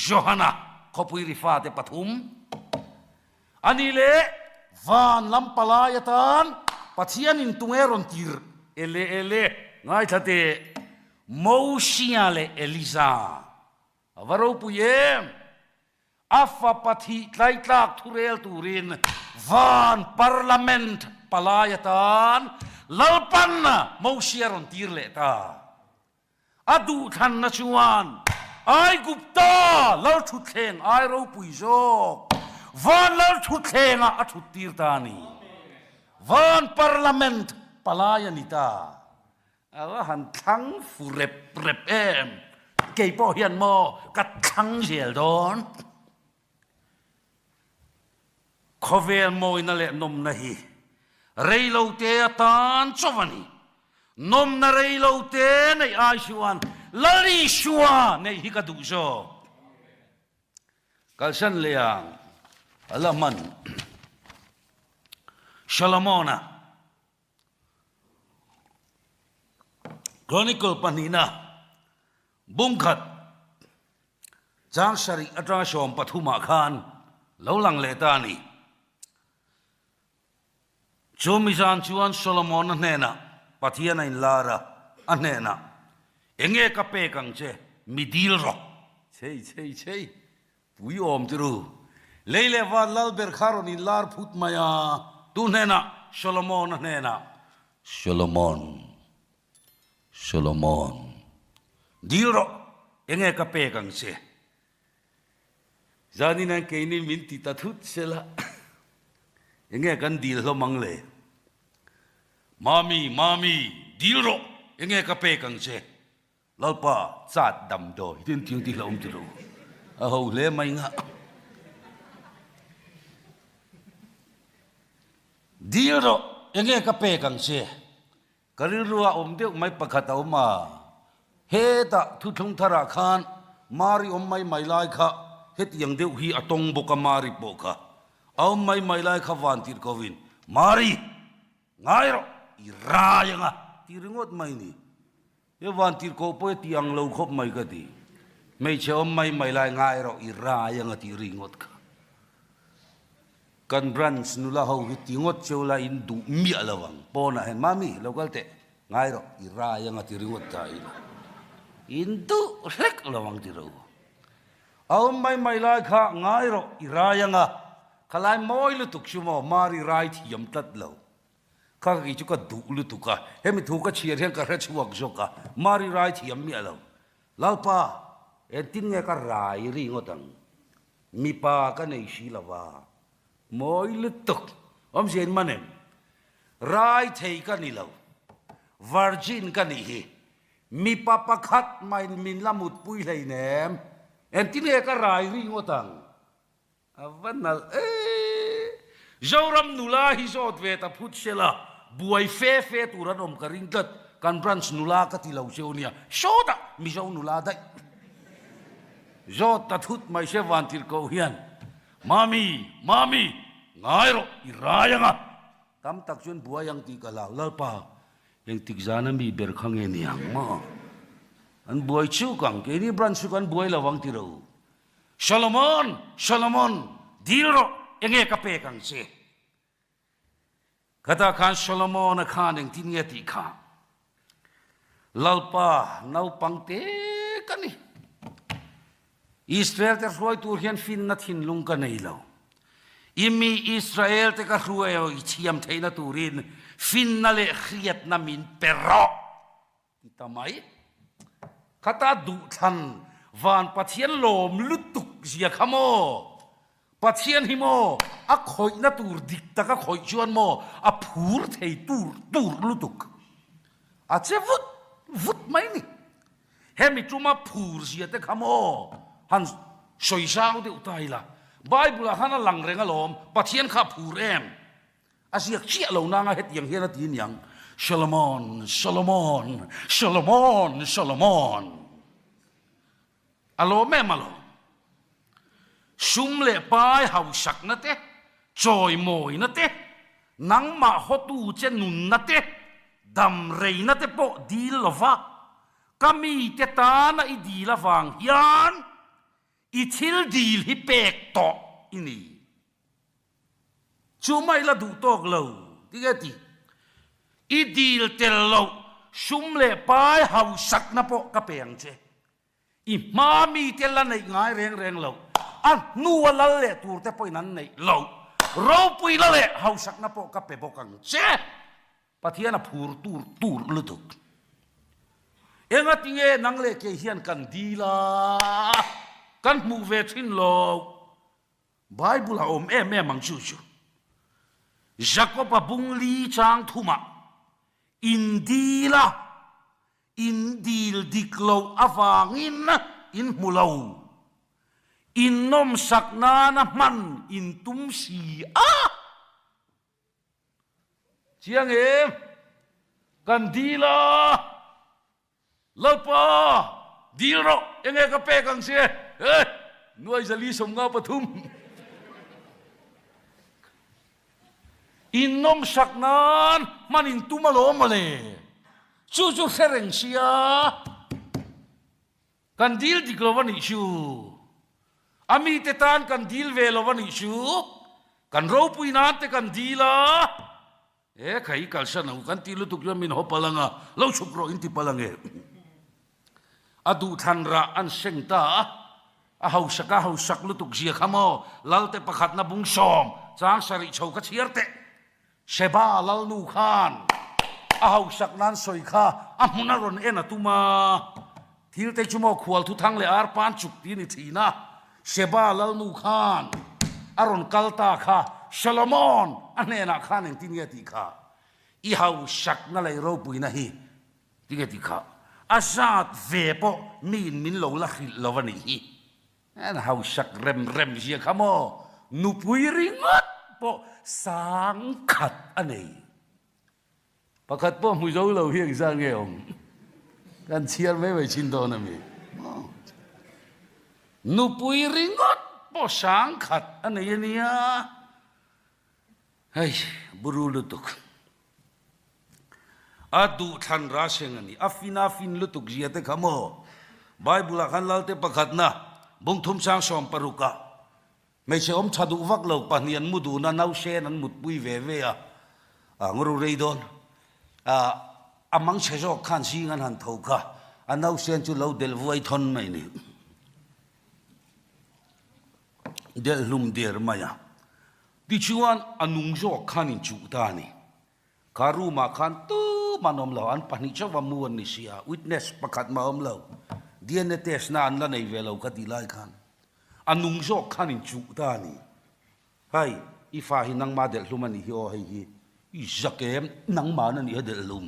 โจฮานาขบุยริฟาเตปทุมอันนี้เลวานลำปลายตานปัทยันอินตุงเอรอนตีร์เอเลง่ายทัดเตโมชิอาเลเอลิซาวารุปุเยมอาฟาปัทิไลตลักทุเรลตูรินวานพาร์ลาเมนต์ปลายตานลลปันนะโมชิอาร์อนตีร์เลตาอดูทันนะชวนไอ้กุปตาลลทุเทงไอ้เราปุยโจวานลลทุเทงอ่ะทุตีร์ตานีวานพาร์ลาเมนต์ปลายนิตาว่าหันทั้งฟูเรบเกี่ยปอเฮียนโมกัดทั้งเจลดอนขเวลโมยนั่นแหละนมนะฮีเรย์เราเตะตานชวันนี้นมนาเรย์เราเตะในอาชวนลลีชวนในฮิกาดูโจกัลชันเลียงอัลลมันชลมอนะครอนิเคิลปนีนะบุงขัดจางชริอัตราชมปฐุมาคานเหลาหลังเลตานีโจมิจานชวนโซโลมอนนั่นเองนะปัทยานัยลาระอันเองนะเองกับเปกังเจมิดีลรอใช่ปุยอมจรูเลวันลลเบอร์คาร์นิลาร์พุทมายาตุนเองนะโซโลมอนนั่นเองนะโซโลมอนดีลรอเองกับเปกังเจจานี่นั่นแค่นี้มินติตัดทุดเสละเองกันดีลมังเลมามีดีลรอเองกับเปกังเจลลป้าจัดดำโดยทิ้งที่เราไม่รู้เอาเล่ไม่งะดีลรอเองกับเปกังเจกริรัวเดียวไม่ประคัตออกมาเฮตะทุทงธราคารมาริไม่ไล่ค่ะเฮตยังเดียวฮีอตงบกมาริโปค่ะเอาไม่ไล่ค่ะวันที่กวินมาริง่ายหรออีรายังอ่ะที่ริงดไม่นี่เอวันที่กบที่ยังเราคบไม่ก็ดีไม่เชื่อไม่ไล่ง่ายหรออีรายังอ่ะที่ริงดค่ะ กันบรันส์นุลาเฮาวิติงดเจ้าลาอินดูมีอะไรวังปอนะเห็นมามีเราก็เตะง่ายหรอกอิรายังติริงดใจอินดูเล็กละวังติรู้เอาไม่ไล่ข้าง่ายหรอกอิรายังขลายมอยลุตุกชั่วโมมารีไรที่ยำตัดเราข้ากิจก็ดูลุตุกะเห็นไม่ถูกก็เชียร์เห็นก็เรชวกจกะมารีไรที่ยำมีอะไรลาป้าเอ็นตินเงก็รายริงดังมีป้าก็ในชีลาวามอยลุตุกอมเสียนมันเองรายเทกันนี่เราวอร์จินกันนี่มีป้าประคัดไม่มินละมุดปุยเลยเนมเอ็นตินเงก็รายริงดังวันนั้นเจ้ารำนุลาฮิโซดเวตาพุทธเชล่าบวยเฟ่ตุระนมกริงตัดกันบรันส์นุลากติลาวเชวเนียโซดะมิเจ้านุลาได้โจตัดทุดไม่ใช่วันที่เขาเฮียนมามีง่ายหรออิรายงะตามตักชวนบัวยังตีกะลาวแล้วป่ายังติกจานะมีเบรคังเงียงมาอันบัวชิวกังแค่นี้บรันส์กันบัวละวังที่เราชโลมอนดีโรยังไงกับเปกังเสกตาขันชโลมอนขันยังทิ้งเงติขังลาป้านาปังเตกันนี่อิสราเอลแต่รวยตัวเฮียนฟินนัดหินลุงกันนี่แล้วมีอิสราเอลแต่ก็รวยอิชิยมเทนัตูรินฟินนั่นแหละเครียดน้ำมินเปรอที่ทำไมข้าตาดูทันวันปัจเจียนลมลุตุกเสียขโมปัจเจียนหิโมอักคอยนัตูรดิกตะก็คอยชวนโมอับพูดให้ตูรลุตุกอาจจะวุดไหมนี่เฮมิจุมาพูดเสียแต่ขโมฮันสวยสาวเดียวตายละไบเบิลฮันหลังเรงอลมปัจเจียนข้าพูดเอ็มอาเซียเชี่ยเหล่านางเฮ็ดอย่างเฮียนตีนอย่างชโลมอนอารมณ์แม่มาลงชุมเล่ปายหาสักนัดเตจอยมอยนัดเตนังมาฮอตูเจนุนนัดเตดำเรยนัดเตปอดีลวะกามีเตตานะอีดีลวังยันอีทิลดีลฮิเปกโตอินี่ชูไม่ละดูโตกเลวที่กติอีดีลเตลเลวชุมเล่ปายหาสักนับปอกระเปียงเจอีมามีเทลันในง่ายเร่งเราอันนัวละเละตูแต่ปอยนั้นในเราปุยละเละเฮาสักนับปกับเปบกังเจ้ปะเทียนพูร์ตูร์ลุตุกเอ็งติเงนังเละเกเฮียนกันดีละกันมูเวทินโลไบเบิลอมแม่มังชูจักรปะบุงลีจางทุมาอินดีละอินดีลดิกโลอฟางอินอินมุลาวอินนมสักนานะมันอินตุมสีเชียงเอ็มกันดีละลาป้าดีโรยังไงก็เปกังเสียเฮ้ยหน่วยจะลีสมงาปทุมอินนมสักนานมันอินตุมาโลมาเลยจูเซเรงเซียกันดีลดิกลวันอิชูอามีเตตานกันดีลเวลวันอิชูกันรูปุยนัดเตกันดีละใครกัลชันเอากันตีลุตุกยามินหอบพลังเราชุกรออินติพลังอดูทันระอันเซงตาเฮาสักลุตุกเสียขโมลลเตประคัดนับุงชอมจางสริชาวกเชียร์เตเชบาลลนูขานอาหสักนั้นสวยข้ามุนารอนเอ็นตุมาทิลเตจุโมขวลทุทังเลอาร์ปานจุกตีนิทีนะเชบาลลนูขานอารอนกัลตาข้าชโลมอนอันเนนักขานเองที่เนียติข้าอีหาสักนั่นเลยรูปุยนะฮีที่เนียติข้าอาซาดเวปอมินลงละขิลวันนี้อันหาสักเร็มเสียข้าโมนุปุยริงัดปอสังขัดอันนี้ประคัดป้อมุจเราเฮียงสร้างเงี้ยองกันเชียร์ไม่ไหวชินโตนะมีนุปุยริงดป้อสังขัดอันนี้เนี่ยเฮ้ยบุรุษลุตุกอาดูทันราเชงันนี่อาฟินลุตุกเจียเตขโมไบเบิลขันลาเตประคัดนะบุงทุมสังสอมปรุกะ ไม่ใช่ชาดูวักเหล่าปนียนมุดูนันเอาเชนันมุดปุยเวเวงรูเรย์โดนมังเชจอกขันซีงันหันเท่าค่ะอันเอาเชนจุเหล่าเดลไว้ทนไม่นี่เดลลุมเดียร์มา呀ดิชวนอันนุ่งจอกขันอินจุตานี่คารูมาขันตู้มันอมเหล่าอันปนิจวัมวนนิเสียวิทเนสประคัดมาอมเหล่าดีเอ็นเอเทสนานละในเวลาคดีไล่ขันอันนุ่งจอกขันอินจุตานี่เฮ้ยอีฟ้าหินังมาเดลลุมันนี่ฮิโอเฮีอีจักเกมนังมานั่นนี่เดลลุม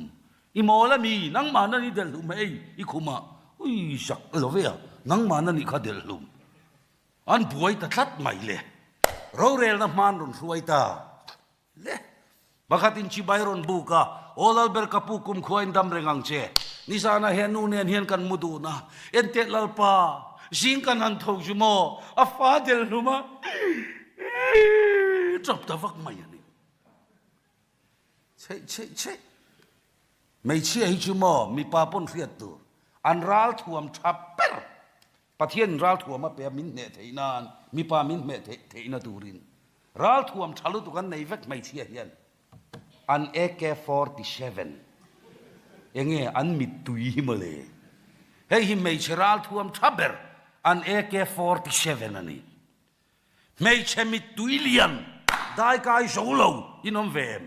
อีโมละมีนังมานั่นนี่เดลลุมเอ้ยอีคุมาอีจักเลเวียนังมานั่นนี่ข้าเดลลุมอันป่วยแต่ทัดไม่เลยเราเรลน้ำมันรุนสวยตาเละบักตินชิบายรุนบุกะโอลาเบอร์กับปุกุมขวายดำเริงังเชนิสานะเฮนูเนียนเฮียนกันมุดูนะเอ็นเตลลปาสิงกันนันทกจุโมอาฟาเดลลุมาจับตาฟักไม่ยันนี่ใช่ไม่เชื่อให้จุโมมีปาปนเสียตัวอันรัลท่วมทับเปอร์ปะเทียนรัลท่วมมาเปียมินเนเทนานมีปามินเมเทนตูรินรัลท่วมทะลุตุกันในเวกไม่เชื่อเฮียนอันAK-47ยังไงอันมิดตุยมาเลยเฮ้ยไม่ใช่รัลท่วมทับเบอร์อันAK-47อันนี้ไม่ใช่มิดตุยเลียนได้กายโซโลอินอมเวม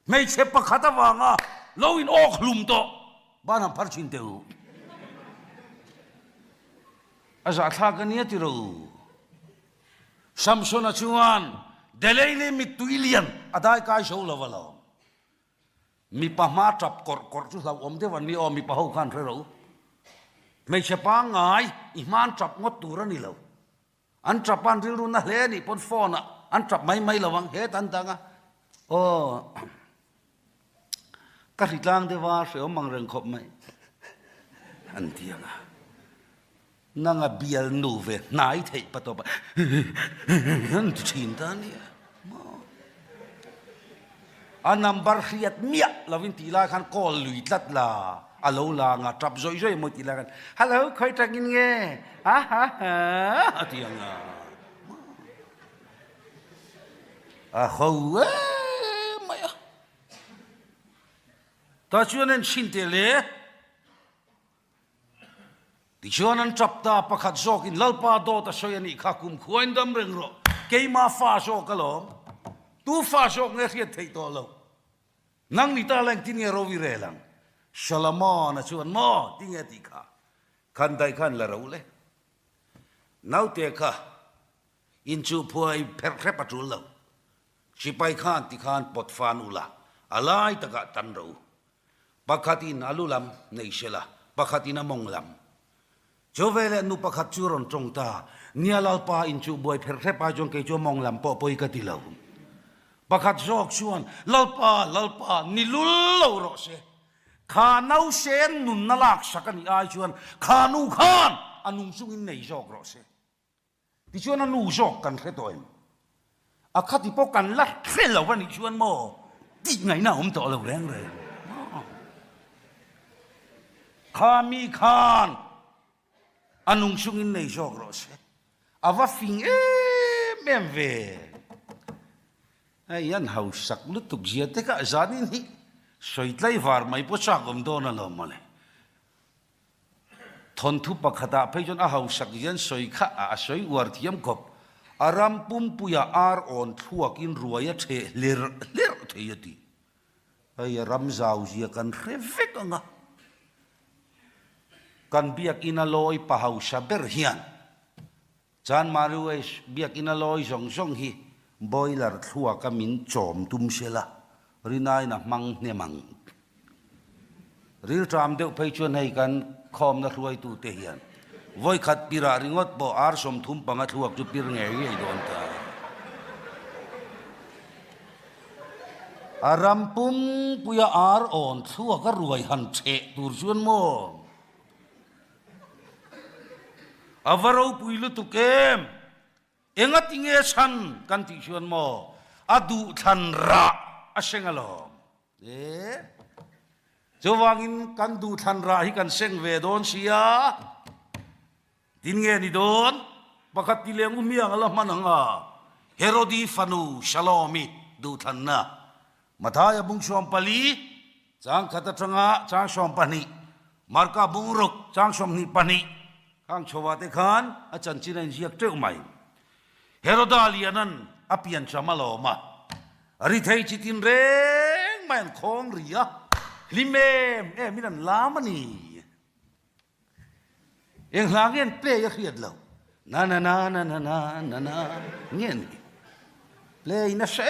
ไม่ใช่ปะขัดวางอ่ะโลอินออกลุมโตบ้านพัชชินเตออาจารย์ท่ากันเนี่ยที่รู้ซัมซุนชวนเดลัยเลมิตุยเลียนอได้กายโซโลวะล่ะมีปะมาจับกอดจุดเราอมเทวันนี้มีปะหูขันเรื่องไม่ใช่ปังไงอิมานจับงดตัวนี่เราอันจับปันริรุนนะเลนี่ปนฟอนอ่ะอันจับไม่ระวังเฮตันตังอ่ะโอ้กระดิ่งล่างเดว่าเสือมังเริงขบไหมอันเดียงอ่ะนั่งเบียลนูเวนายเทปะตัวปะนั่นชินตานี่อันนับเรียดเมียเราวินตีลาขันกอลลุยตัดลาอาลูลางาจับจอยๆมตีลากันฮัลโหลใครจะกินเงี้ยฮ่าฮ่าฮ่าเดียงอ่ะเขาไม่อะตาชวนนั้นชินเตเลที่ชวนนั้นจับตาประคัดโจกินลัลปาโดตาชวยนี่ข้าคุมขวานดำเริงรอเกยมาฟาโจกลอมตูฟาโจกเนี่ยเสียที่ตัวเรานังนิตาแรงที่เนี่ยเราวิเรลังชลามอนะชวนมอที่เนี่ยที่ข้าขันได้ขันละเราเลยน้าเตะข้าอินจูพวยเพรเพปัจจุลเราชิไปขันที่ขันปดฟานุละอะไรตะกะตันเราปะขัดินอาลุลัมในเชล่าปะขัดินมงลัมจเวลนุปะขัดจูรอนจงตาเนียลปาอินจูบวยเพรเพปาจงเกจมงลัมปอปอยกติลาปะขัดจอกชวนลลปานิลุลลโรเซขานูเซนนุนนลักสักนี่อาชวนขานูขานอนุสุงินในจอกโรเซที่ชวนอนุจอกกันแค่ตัวเองอาคติปกันลัดเส้นเหล่าวันนี้ชวนโมที่ไงน่าผมต่อเราแรงเลยข้ามีขานอนุสุงินในจอกโรเซอาว่าฟิงเมมเวไอ้ยันเฮาสักลุตุกเจียเตกะจานินี่สวยไล่ฟาร์ไม่พอชักอมโดนละมาเลยทนทุบปะขดาไปจนอาเฮาสักยันสวยข้าสวยอวดเทียมกบอารามปุ่มปุยอาร์ออนทั่วกินรวยเทเลร์เทียดีไอ้รำจาวเจียกันเรฟกงะกันเบียกินาลอยปะเฮาสับเบอร์เฮียนจานมารุเอชเบียกินาลอยจงฮีบอยลาร์ทัวกามินจอมตุมเชล่ารินายนะมังเนมังริลจามเดวไปชวนให้กันคอมนะรวยตูเทียนไว้ขัดปีราริงอดบ่อาร์สมทุมปังทัวกจุปีรงเงยโดนตาอารามปุ่มปุยอาร์ออนทัวก็รวยหันเชตูชวนโมอาวารปุยลุตุเกมเอ็งติงเอชันกันที่ชวนโมอดูทันระอาเซงอลอจะวางินกันดูทันระให้กันเซงเวโดนเสียดินเงนี่โดนป pakat tileng umiang alam mananga Herodi fanu shalomi du thanna mathaya bung shom pali chang khata changa chang shom pani marka bung ruk chang shom ni pani khang chowate khan achan chinen jiak te umai Heroda lianan apian chamaloma ari thei chitin reng man khong ria limem minan lamani eng hlangen ple ya khiat lo na ngien ple ina she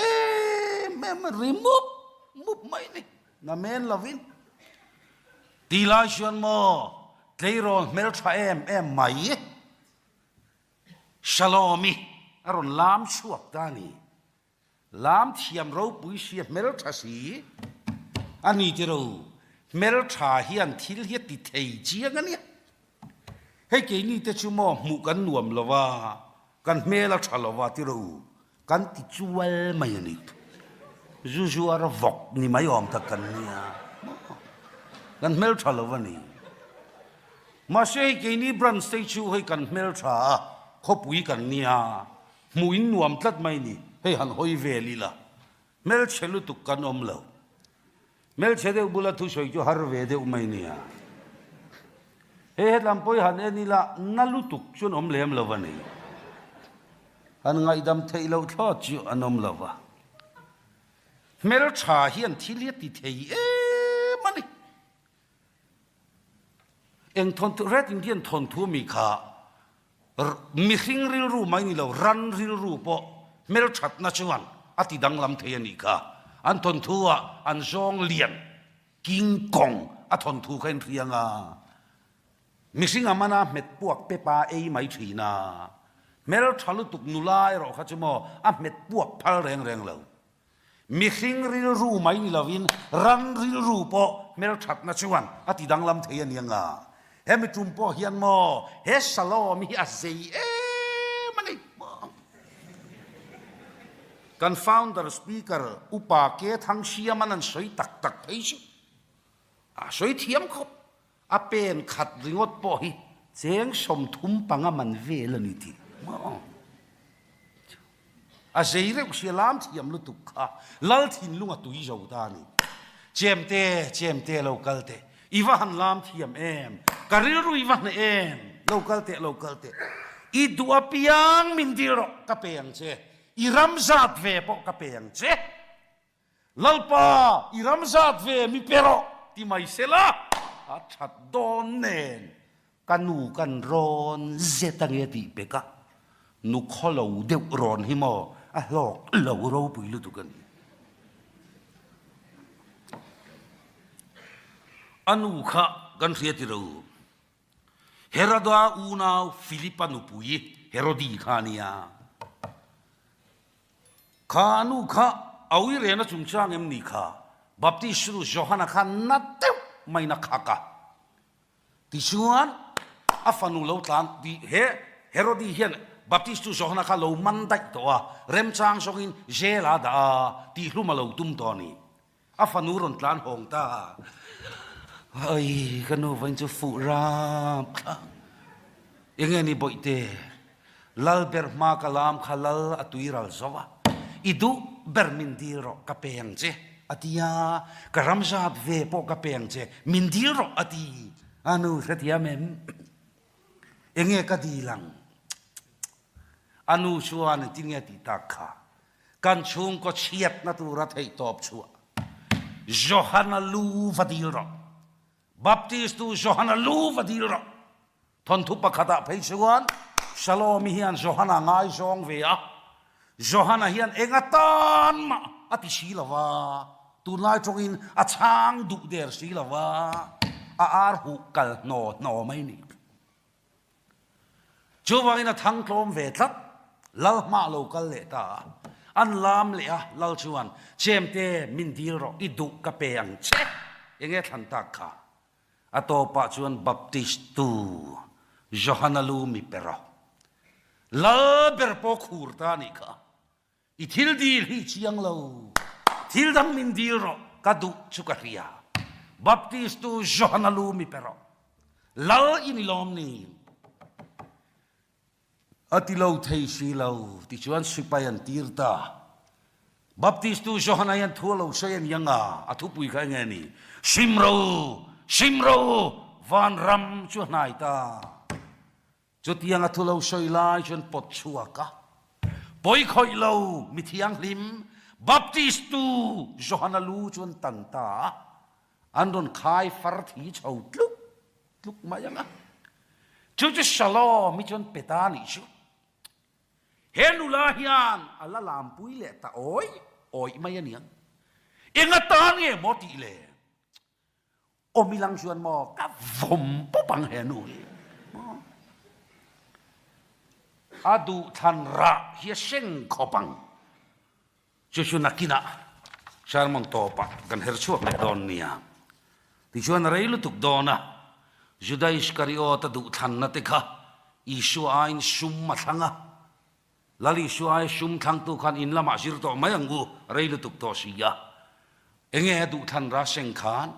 mem remove move mai ni na men lovin tila shon mo tleiro mel tha em mai shalomi aron lam suak tani lam thiam ro pui sia mel tha si ani te ro mel tha hian thil hi ti thei chiang ania hei ke ni te chu mo mu kan nuam lova kan mel tha lova ti ro kan ti chual mai ani ju ara vok ni mai om ta kan nia kan mel tha lova ni ma se ke ni bran stay chu hei kan mel tha khopui kan nia muin nuam tlat mai ni hei han hoi ve li la mel chelu tu kan om lo mel chede bula thu soi chu har ve de umai nia he lam poi han eni la nalu tuk chun om lem lo wani han ngai dam thei lo tho chu anom lo wa mel cha hian thil hi ti thei mani eng thon tu ret indian thon thu mi kha mi hring ril ru mai ni lo ran ril ru po mel that na chuan ati dang lam thei ani kha an thon thu an zong lian king kong a thon thu khain rianga mixing amana met puak pepa ei mai thina mel thalu tuk nulai ro kha chumo a met puak phal reng lo mixing ril ru mai ni lovin ran ril ru po mel that na chuan ati dang lam thei ani anga hemi tum po hian mo he salom hi azei mani kan founder speaker upa ke thang siaman an soi tak thei chu a soi thiam khop a pen khat ringot po hi cheng som thum panga man vel ani ti a zeire usialam thiam lu tukha lal thin lunga tui zo ta ni chemte local te iwan lam thiam em karil ru iwan em local te I du apiang mindiro ka peyang che I ramzat ve po ka peyang che lalpa I ramzat ve mi pero ti mai sela a that don nen kanu kan ron zetang ti peka nu kholo de ron hi mo a lok lo ro pui lu tu kan anu kha kan riati ro Heroda unau Filipa nu pui Herodi khania khanu kha awi re na chungchang em ni kha baptist ru Johana khan na te mai na khaka ti chuan a fanu lo tlan di he Herodi hian baptist ru Johana kha lo man dai to a rem chang songin jela da ti hluma lo tum to ni a fanu ron tlan hong ta ai kanu vain chu fu ram enge ni boite lal ber ma kalam khalal atuiral zawa idu bermindiro kapeng che atia karamzat ve po kapeng che mindiro ati anu setia mem enge kadilang anu suan tinge ti takha kan chung ko chiat na tu ra thei top chu Johana lu vadiro Baptist tu Johana lu vadiro thon thu pakhata phei chuan shalom hian Johana ngai song ve a Johana hian engatan ma ati silawa tunai tongin a chang du der silawa a ar hu kal no mai ni chuwangina thang tlom ve tlat lal ma lo kal le ta an lam le a lal chuan chemte mindir ro idu ka peang che enge than ta kha atopa chuan baptist tu Johana lu mi pero la ber po khur ta ni kha I thil dil hi chiang lo thil dam min diro kadu chukaria baptist tu Johana lu mi pero lal in lom ni atilo thei si lo ti chuan sipayan tirta baptist tu johanayan thulo soyan yanga athu pui kha nge ni simro van ram chu nai ta chu tiang athulo soi lai chun pot chuaka poi khoi lo mi thiang lim baptist tu johanalu chun tanta andon khai far thi chau tluk ma yanga chu shalom mi chun petani chu henula hian ala lampui le ta oi mai aniang engatan nge moti le omilang chuan mo ka vom popang henu adu than ra hi seng khopang chu nakina sharmon topa kan herchuak le don nia ti chuan reilu tuk dona juda iskariot adu than na te kha isu ain sum ma thanga lali suai sum thang tu khan in lama sir to mayangu reilu tuk to sia enge du than ra seng khan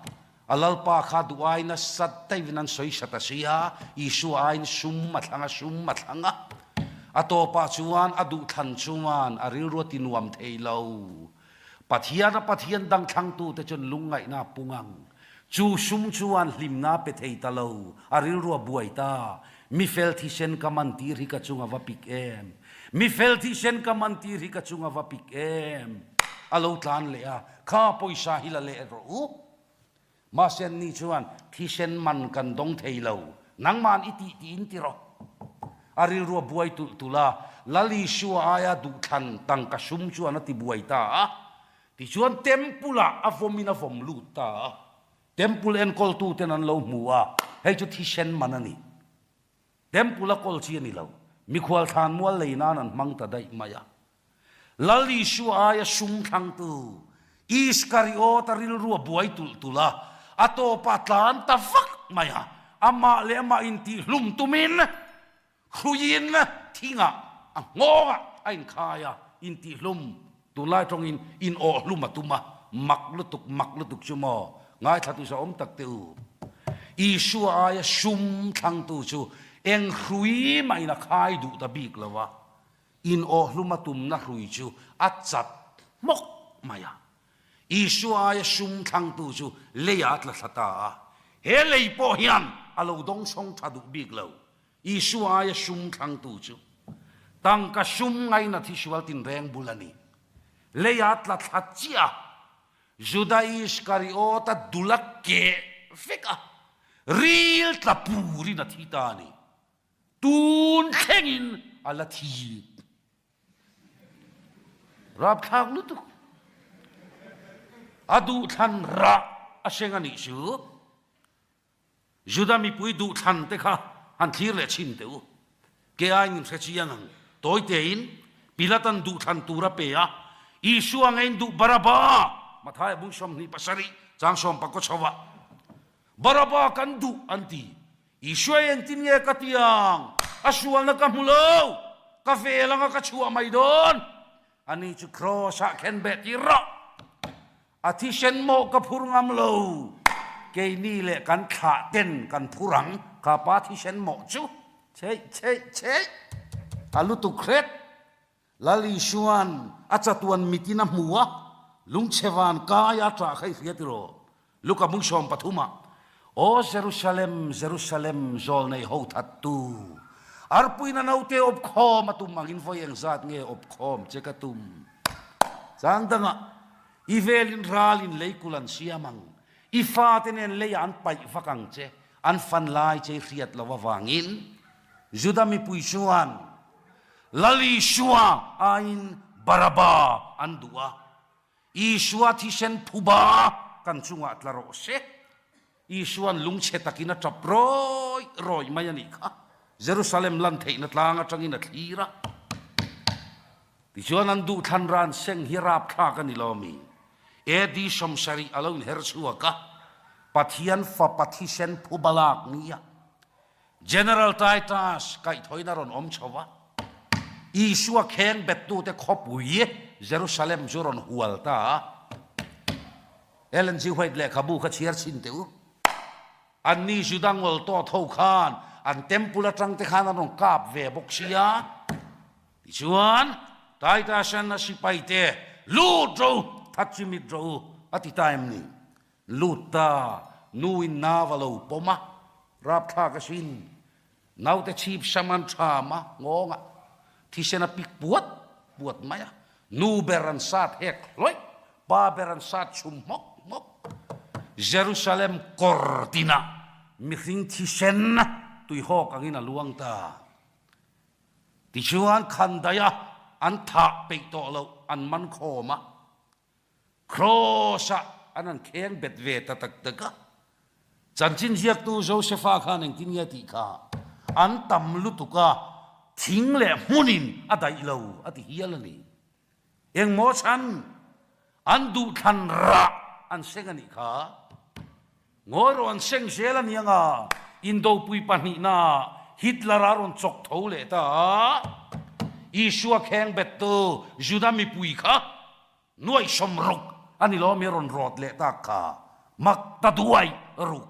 alalpa kha du ai na sat tai vinan soi sata sia isu ain sum ma thanga atopa chuan adu than chuan aril roti nuam theilo pathian dang thang tu te chon lungai na pungang chu sum chuan hlimna pe thei talo aril ro buaita mi fel thi sen kamantir hi ka chunga wa pik em mi fel thi sen kamantir hi ka chunga wa pik em alo tlan le a kha poisa hi la le ro ma sen ni chuan thi sen man kan dong theilo nang man iti ti in ti ro aril ro buai tula lali shua aya du than tang ka sum chuan ati buaita ti chuan tempula avomina vom luta temple en kol tu tenan lo muwa hei chu thi sen manani tempula kol chi ani lo mi khwal than mual leina nan mang ta dai maya lali shu aya sum thang tu iskariot aril ru buai tula ato patlan ta fak maya ama le ma inti hlum tumin khuyin thinga angoga ain khaya inti hlum tulai tong in o hlum atuma maklutuk chumo ngai thatu sa om tak teu isu aya sum thang tu chu eng hrui mai na khai du ta bik lawa in o hlumatum na hrui chu achat mok maya isu aya sum thang tu chu leyat la thata he lei po hian alo dong song thadu bik lo isu aya sum thang tu chu tang ka sum ngai na thi swal tin reng bulani leyat la thachia Juda Iskariota dulak ke fika real tapuri na thitani tun khengin ala thi rap khang lutu adu than ra asengani su Juda mi pui du than te kha han thir le chin teu ke ain se chiang toy tein pilatan du than tura pe ya isu angain du baraba mathai bung som ni pasari chang som pakko chowa baraba kan du anti isuen tin nge katiang asual na kamulo ka velanga ka chua mai don ani chu cross a ken betira athi sen mo ka phurngam lo ke ni le kan kha ten kan phurang ka pa thi sen mo chu che alu tu kret lali shuan achatuan mitina muwa lungchevan kaya tra khai fiatiro luka mung som pathuma o Jerusalem zol nei ho thattu arpuina naute op khom atum mangin voyeng zat nge op khom chekatum changdanga ivelin ralin leikulan siamang ifatenen leyan pai fakang che an fan lai che riat lawa wangin judami puisuan lali shua ain baraba andua Isua thisen phuba kan chunga tlaro se isuan lungche takina roi mayani kha Jerusalem lan theina tlanga tangina thira tichuan an du than ran seng hirap kha kan ilomi edi somsari alon herchuaka pathian fa pathisen phubalak nia General Titus kai thoina ron om chowa isua kheng betu te khopuye Jerusalem joron hualta Ellen G. White le kabu ka chiar chin teu an ni judangol to thau khan an tempula tang te khan an kap ve boksia ติชวนตายตาฉันนะสิไปเตะลูดเราทัดจิมิดเราอติตายมนี่ลูดตานูอินนาวาลูปมะรับทากสินนาวแต่ชีพสมันชามะงงะที่เสนาปิกปวดไหมอะนูเบรันซาดเฮกลอยปาเบรันซาดชุมมกเยรูซาเล็มคอร์ตินามิริงที่เซนนะตุยฮอกอังอินาลวงตาที่ชวนขันดายะอันทะไปโตเราอันมันโคมะโครสะอันนั้นเข่งเบ็ดเวตตักจันจินเฮียตูโจเซฟาขานึงกินยาติกาอันตำลุตุกาทิ้งเละมุนินอะได้เราอะที่เฮียละนี่เองโมชันอันดูทันระอันเซงันิขาโง่รอนเซงเซลันยังอ่ะอินโดปุยปนินาฮิตลาร์รอนจกเท่าเลตาอิชัวแข่งเบ็ดโตจูดามีปุยขาหน่วยสมรุกอันนี้ล้อมีรอนรอดเลตาขามักตะด้วยรุก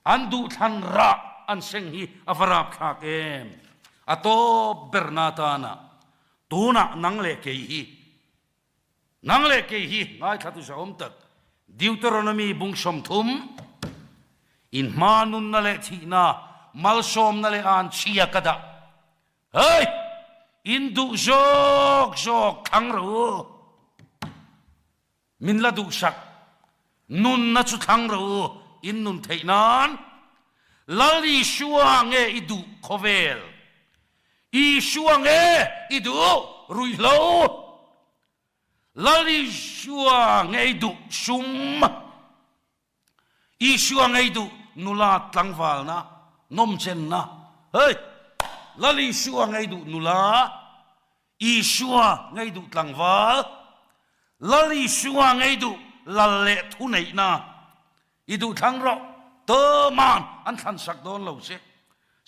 อันดูทันระอันเซงฮีอัฟราบขากเอมอัตโตเบรนาตานะตูน่ะนังเลเกฮีง่ายขัดตุสอมตักดิวเตอรโนมีบุงชมทุมอินมานุนนั่นแหละที่น่ะมัลชมนั่นแหละอันเชียกระดาเฮ้ยอินดูจอกขังรู้มินละดูสักนุนนัชุขังรู้อินนุนเทนันลลีชัวงเออิดูโคเวลอีชัวงเออิดูรุยโลลลีชัวงเออิดูชุมอีชัวงเออิดูนุลาตังวาลนะนมเชนนะเฮ้ยลลีชัวงเออิดูนุลาอีชัวงเออิดูตังวาลลลีชัวงเออิดูลเลทุนเอนะอิดูทั้งเราเตอมันอันทันสักโดนเราเสีย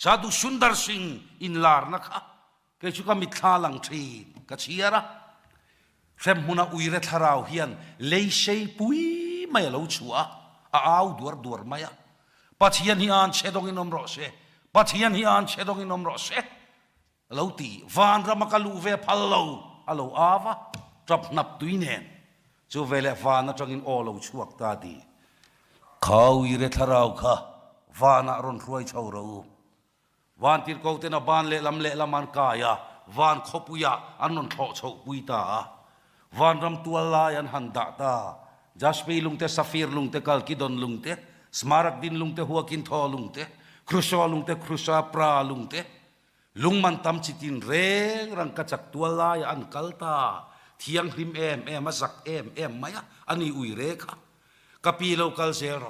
สาธุสุนดาร์สิงอินลาร์นะคะเกจุกามิทาลังทีกัจเชียระเฟมมุนาอุยเรทาราวเฮียนเลยเชยปุยไม่เราชัวอ้าวดัวร์ไม่ปัจจัยนี้อันเชดงอินอมรอเสปัจจัยนี้อันเชดงอินอมรอเสเราตีวานรามกัลูเวพัลโลอโลอาวะจับนับตุยเนนจูเวเลวานนัจงอินโอเราชัวตาดีเขาอิเรทาราวค่ะวานารอนรวยชาวเราวานที่เขาเตนะบานเละลำมันกายวานขบุยะอันนนทอชาวปุยตาวานรำตัวลายันหันดาตาจัสปีลุงเตสัฟีร์ลุงเตกัลกิดอนลุงเตสมารักดินลุงเตหัวกินทอลุงเตครุชาลุงเตครุชาปราลุงเตลุงมันตำจิตินเร่งรังกจักตัวลายอันกัลตาเทียงหิมมาสักไม่อันนี้อุยเรค่ะกะปีโลกัลเซโร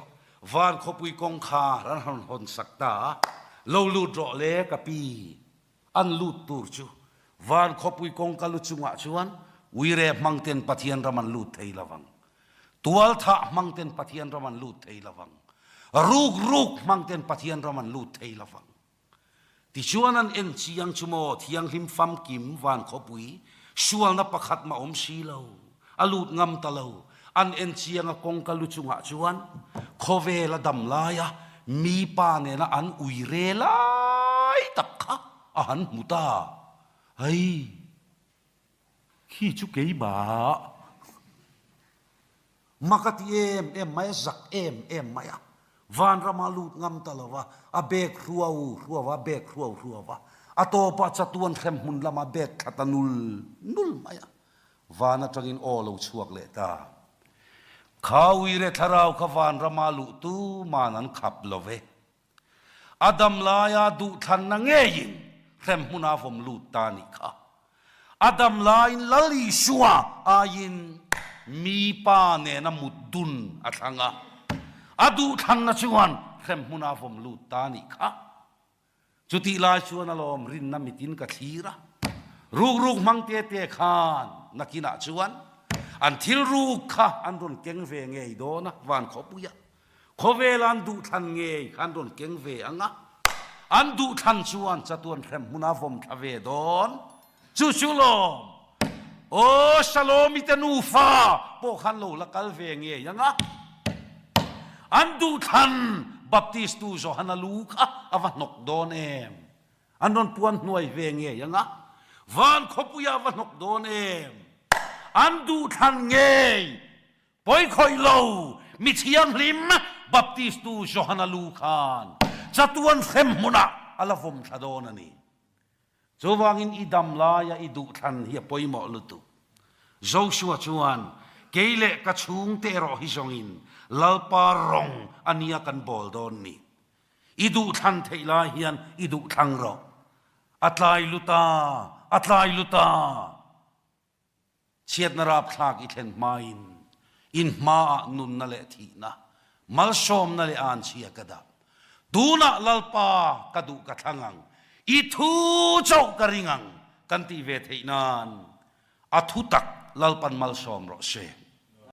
วานขบุยกงคารันหนสักตาโลลูดรอเลกะปีอันลูดตูร์จูวานขบุยกงกัลุจุงะชวนวิเรมังเตนปะเทียนรามันลูดเทยละวังตัวลท่ามังเตนปะเทียนรามันลูดเทยละวังรูกมังเตนปะเทียนรามันลูดเทยละวังที่ชวนนั้นเอ็นชียังชโมที่ยังหิมฟัมกิมวานขบุยชวนนับประคัดมาอมชีเลาอลูดงำตะเลาอันเอ็นชียังกงกัลุจุงะชวนโคเวละดำลายะมีปาเนนะอันอุยเรลายตักขะอันมุตาเฮ้ยขี้ชุกเกยบามักติไม่สักไม่อะวานรามาลูดงำตะลาวะอาเบกรัววะเบกรัววะอาโตปัจจตวนเข้มมุนละมาเบกขัตนุลไม่อะวานะจังอินโอเราชวกเลตาข้าวิเรทาราวขวานรามาลูตูมานันขับลเวอดัมลายาดูทันนังเอยิงเข้มมุนาฟมลูตานิค่ะอดัมลายลลีชัวอายินมีปาเนนมุดดุนอัตังะอดูทันนัชวันเข้มมุนาฟมลูตานิค่ะจุติลาชัวนลอมรินนามิตินกัทีระรูกมังเตขานนักินาชวนอันทิลรูกค่ะอันโดนเก่งเวงเงยโดนะวานขบุยะขเวลันดูทันเงยอันโดนเก่งเวงะอันดูทันชวนจะตัวเข้มมุนาฟมทเวดอนชูลมโอ้ชโลมิเตนูฟ้าโปขันโลละกัลเวงเงยยังะอันดูทันบัพติสตูโจฮันลูกะอวันนกโดน อันนนปวนหน่วยเวงเงยังอ่ะวันขบุยาวันหกโดนเอ็มอันดูทันเงยปอยคอยโลมิเชียงลิมบัพติสตูโจฮานาลูคานจัตวันเซมมุนะอัลฟมชาโดนันีจวางอินอิดัมลายาอิดูทันเฮียปอยหมอลุตุโจชัวชวนเกเลกะชุงเตโรฮิจงอินลลปารองอันนี้กันบอลโดนนี่อิดูทันเทลาเฮียนอิดูทังรออัตลายลุตาเชียดนราบคลากอิเทนมาอินมานุนนั่นแหละทีนะมัลชอมนั่นแหละอ่านเชียกระดับดูนะลลปากระดูกระทังังอิทูเจ้ากระริงังกันตีเวทีนานอัทุตักลลปันมัลชอมรอเช